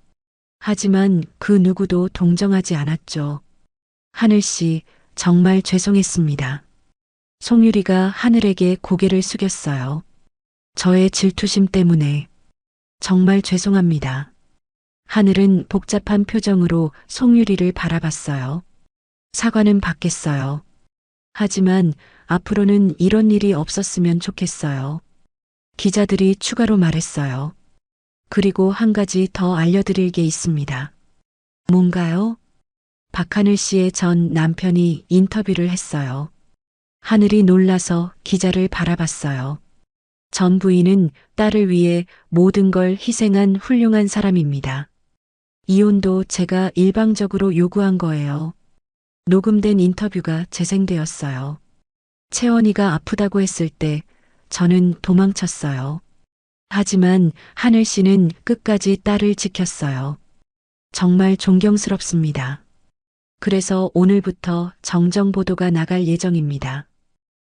하지만 그 누구도 동정하지 않았죠. 하늘 씨, 정말 죄송했습니다. 송유리가 하늘에게 고개를 숙였어요. 저의 질투심 때문에 정말 죄송합니다. 하늘은 복잡한 표정으로 송유리를 바라봤어요. 사과는 받겠어요. 하지만 앞으로는 이런 일이 없었으면 좋겠어요. 기자들이 추가로 말했어요. 그리고 한 가지 더 알려드릴 게 있습니다. 뭔가요? 박하늘 씨의 전 남편이 인터뷰를 했어요. 하늘이 놀라서 기자를 바라봤어요. 전 부인은 딸을 위해 모든 걸 희생한 훌륭한 사람입니다. 이혼도 제가 일방적으로 요구한 거예요. 녹음된 인터뷰가 재생되었어요. 채원이가 아프다고 했을 때 저는 도망쳤어요. 하지만 하늘 씨는 끝까지 딸을 지켰어요. 정말 존경스럽습니다. 그래서 오늘부터 정정 보도가 나갈 예정입니다.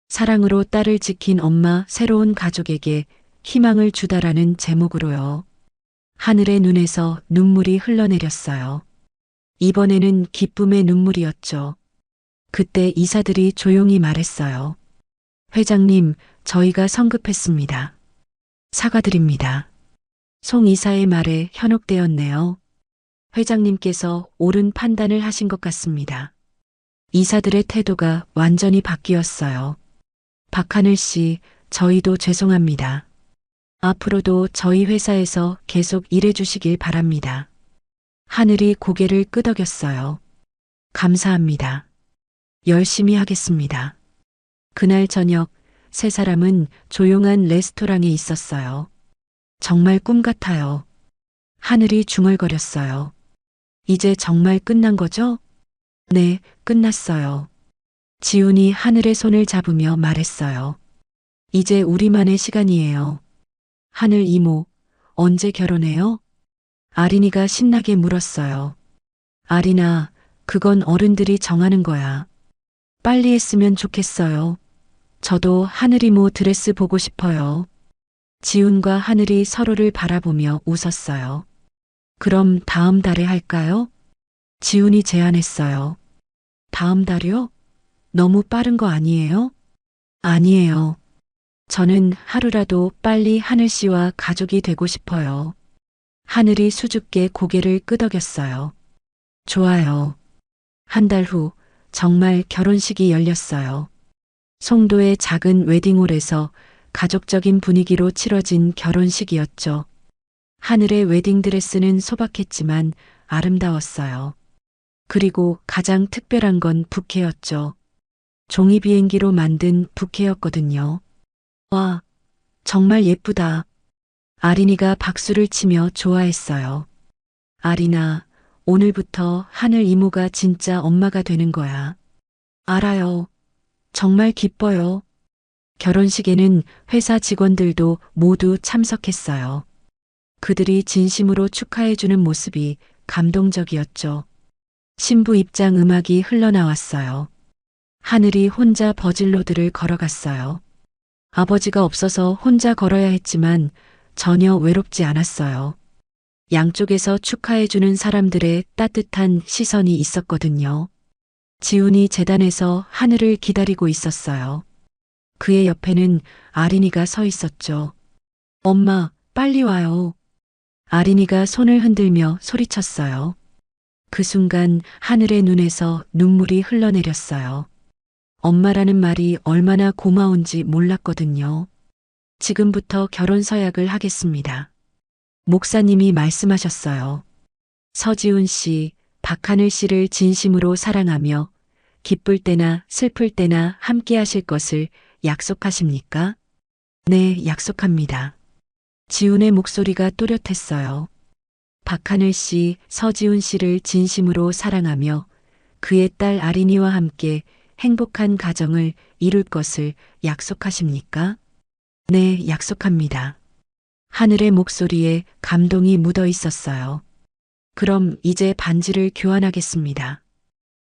사랑으로 딸을 지킨 엄마 새로운 가족에게 희망을 주다라는 제목으로요. 하늘의 눈에서 눈물이 흘러내렸어요. 이번에는 기쁨의 눈물이었죠. 그때 이사들이 조용히 말했어요. 회장님, 저희가 성급했습니다. 사과드립니다. 송 이사의 말에 현혹되었네요. 회장님께서 옳은 판단을 하신 것 같습니다. 이사들의 태도가 완전히 바뀌었어요. 박하늘 씨, 저희도 죄송합니다. 앞으로도 저희 회사에서 계속 일해 주시길 바랍니다. 하늘이 고개를 끄덕였어요. 감사합니다. 열심히 하겠습니다. 그날 저녁 세 사람은 조용한 레스토랑에 있었어요. 정말 꿈 같아요. 하늘이 중얼거렸어요. 이제 정말 끝난 거죠? 네, 끝났어요. 지훈이 하늘의 손을 잡으며 말했어요. 이제 우리만의 시간이에요. 하늘 이모, 언제 결혼해요? 아린이가 신나게 물었어요. 아린아, 그건 어른들이 정하는 거야. 빨리 했으면 좋겠어요. 저도 하늘 이모 드레스 보고 싶어요. 지훈과 하늘이 서로를 바라보며 웃었어요. 그럼 다음 달에 할까요? 지훈이 제안했어요. 다음 달이요? 너무 빠른 거 아니에요? 아니에요. 저는 하루라도 빨리 하늘 씨와 가족이 되고 싶어요. 하늘이 수줍게 고개를 끄덕였어요. 좋아요. 한 달 후 정말 결혼식이 열렸어요. 송도의 작은 웨딩홀에서 가족적인 분위기로 치러진 결혼식이었죠. 하늘의 웨딩드레스는 소박했지만 아름다웠어요. 그리고 가장 특별한 건 부케였죠. 종이 비행기로 만든 부케였거든요. 와, 정말 예쁘다. 아린이가 박수를 치며 좋아했어요. 아리나, 오늘부터 하늘 이모가 진짜 엄마가 되는 거야. 알아요. 정말 기뻐요. 결혼식에는 회사 직원들도 모두 참석했어요. 그들이 진심으로 축하해주는 모습이 감동적이었죠. 신부 입장 음악이 흘러나왔어요. 하늘이 혼자 버질로드를 걸어갔어요. 아버지가 없어서 혼자 걸어야 했지만 전혀 외롭지 않았어요. 양쪽에서 축하해주는 사람들의 따뜻한 시선이 있었거든요. 지훈이 재단에서 하늘을 기다리고 있었어요. 그의 옆에는 아린이가 서 있었죠. 엄마, 빨리 와요. 아린이가 손을 흔들며 소리쳤어요. 그 순간 하늘의 눈에서 눈물이 흘러내렸어요. 엄마라는 말이 얼마나 고마운지 몰랐거든요. 지금부터 결혼 서약을 하겠습니다. 목사님이 말씀하셨어요. 서지훈 씨, 박하늘 씨를 진심으로 사랑하며 기쁠 때나 슬플 때나 함께 하실 것을 약속하십니까? 네, 약속합니다. 지훈의 목소리가 또렷했어요. 박하늘 씨, 서지훈 씨를 진심으로 사랑하며 그의 딸 아린이와 함께 행복한 가정을 이룰 것을 약속하십니까? 네, 약속합니다. 하늘의 목소리에 감동이 묻어 있었어요. 그럼 이제 반지를 교환하겠습니다.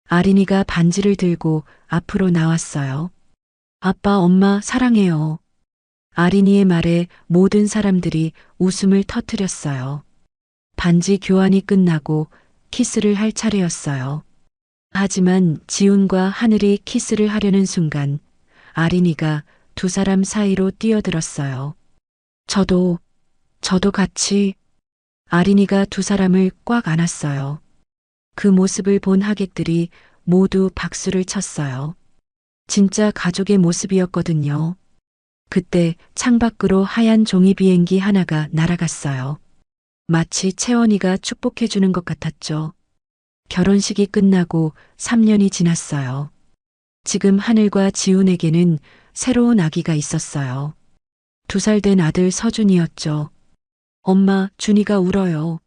아린이가 반지를 들고 앞으로 나왔어요. 아빠, 엄마 사랑해요. 아린이의 말에 모든 사람들이 웃음을 터뜨렸어요. 반지 교환이 끝나고 키스를 할 차례였어요. 하지만 지훈과 하늘이 키스를 하려는 순간 아린이가 두 사람 사이로 뛰어들었어요. 저도 같이. 아린이가 두 사람을 꽉 안았어요. 그 모습을 본 하객들이 모두 박수를 쳤어요. 진짜 가족의 모습이었거든요. 그때 창밖으로 하얀 종이 비행기 하나가 날아갔어요. 마치 채원이가 축복해주는 것 같았죠. 결혼식이 끝나고 3년이 지났어요. 지금 하늘과 지훈에게는 새로운 아기가 있었어요. 2살 된 아들 서준이었죠. 엄마, 준이가 울어요.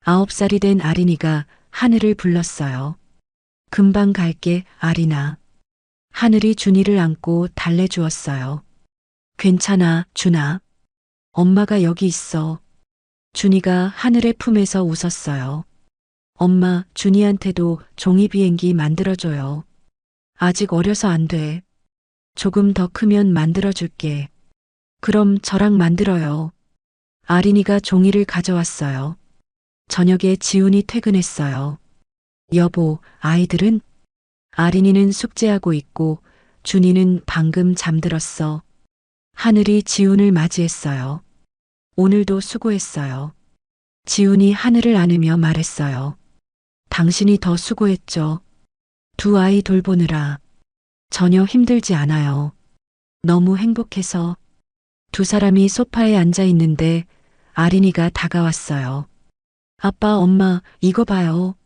9살이 된 아린이가 하늘을 불렀어요. 금방 갈게, 아린아. 하늘이 준이를 안고 달래주었어요. 괜찮아, 준아. 엄마가 여기 있어. 준이가 하늘의 품에서 웃었어요. 엄마, 준이한테도 종이 비행기 만들어줘요. 아직 어려서 안 돼. 조금 더 크면 만들어줄게. 그럼 저랑 만들어요. 아린이가 종이를 가져왔어요. 저녁에 지훈이 퇴근했어요. 여보, 아이들은? 아린이는 숙제하고 있고 준이는 방금 잠들었어. 하늘이 지훈을 맞이했어요. 오늘도 수고했어요. 지훈이 하늘을 안으며 말했어요. 당신이 더 수고했죠. 두 아이 돌보느라. 전혀 힘들지 않아요. 너무 행복해서. 두 사람이 소파에 앉아 있는데 아린이가 다가왔어요. 아빠, 엄마, 이거 봐요.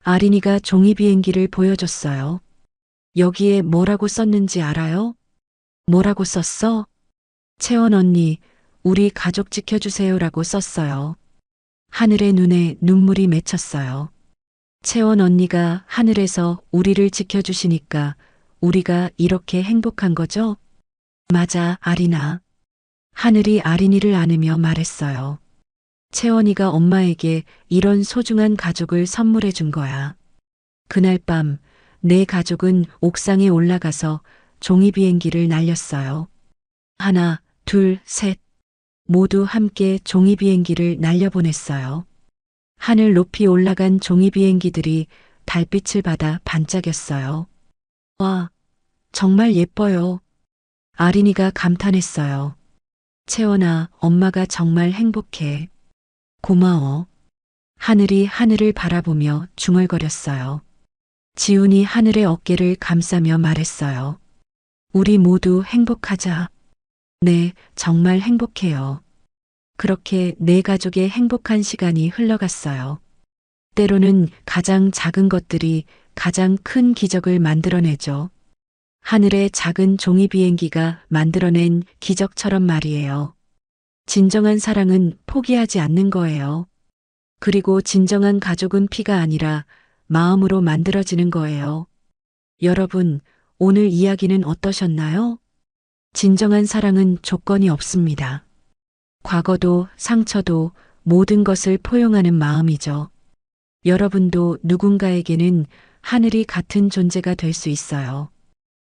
아린이가 종이 비행기를 보여줬어요. 여기에 뭐라고 썼는지 알아요? 뭐라고 썼어? 채원 언니, 우리 가족 지켜주세요라고 썼어요. 하늘의 눈에 눈물이 맺혔어요. 채원 언니가 하늘에서 우리를 지켜주시니까 우리가 이렇게 행복한 거죠? 맞아, 아린아. 하늘이 아린이를 안으며 말했어요. 채원이가 엄마에게 이런 소중한 가족을 선물해 준 거야. 그날 밤 내 가족은 옥상에 올라가서 종이 비행기를 날렸어요. 하나, 둘, 셋. 모두 함께 종이 비행기를 날려보냈어요. 하늘 높이 올라간 종이 비행기들이 달빛을 받아 반짝였어요. 와, 정말 예뻐요. 아린이가 감탄했어요. 채원아, 엄마가 정말 행복해. 고마워. 하늘이 하늘을 바라보며 중얼거렸어요. 지훈이 하늘의 어깨를 감싸며 말했어요. 우리 모두 행복하자. 네, 정말 행복해요. 그렇게 내 가족의 행복한 시간이 흘러갔어요. 때로는 가장 작은 것들이 가장 큰 기적을 만들어내죠. 하늘의 작은 종이 비행기가 만들어낸 기적처럼 말이에요. 진정한 사랑은 포기하지 않는 거예요. 그리고 진정한 가족은 피가 아니라 마음으로 만들어지는 거예요. 여러분, 오늘 이야기는 어떠셨나요? 진정한 사랑은 조건이 없습니다. 과거도 상처도 모든 것을 포용하는 마음이죠. 여러분도 누군가에게는 하늘이 같은 존재가 될 수 있어요.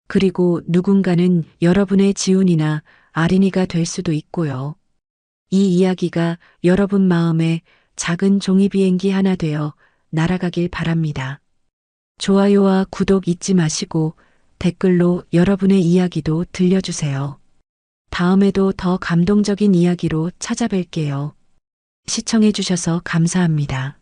그리고 누군가는 여러분의 지훈이나 아린이가 될 수도 있고요. 이 이야기가 여러분 마음에 작은 종이 비행기 하나 되어 날아가길 바랍니다. 좋아요와 구독 잊지 마시고 댓글로 여러분의 이야기도 들려주세요. 다음에도 더 감동적인 이야기로 찾아뵐게요. 시청해주셔서 감사합니다.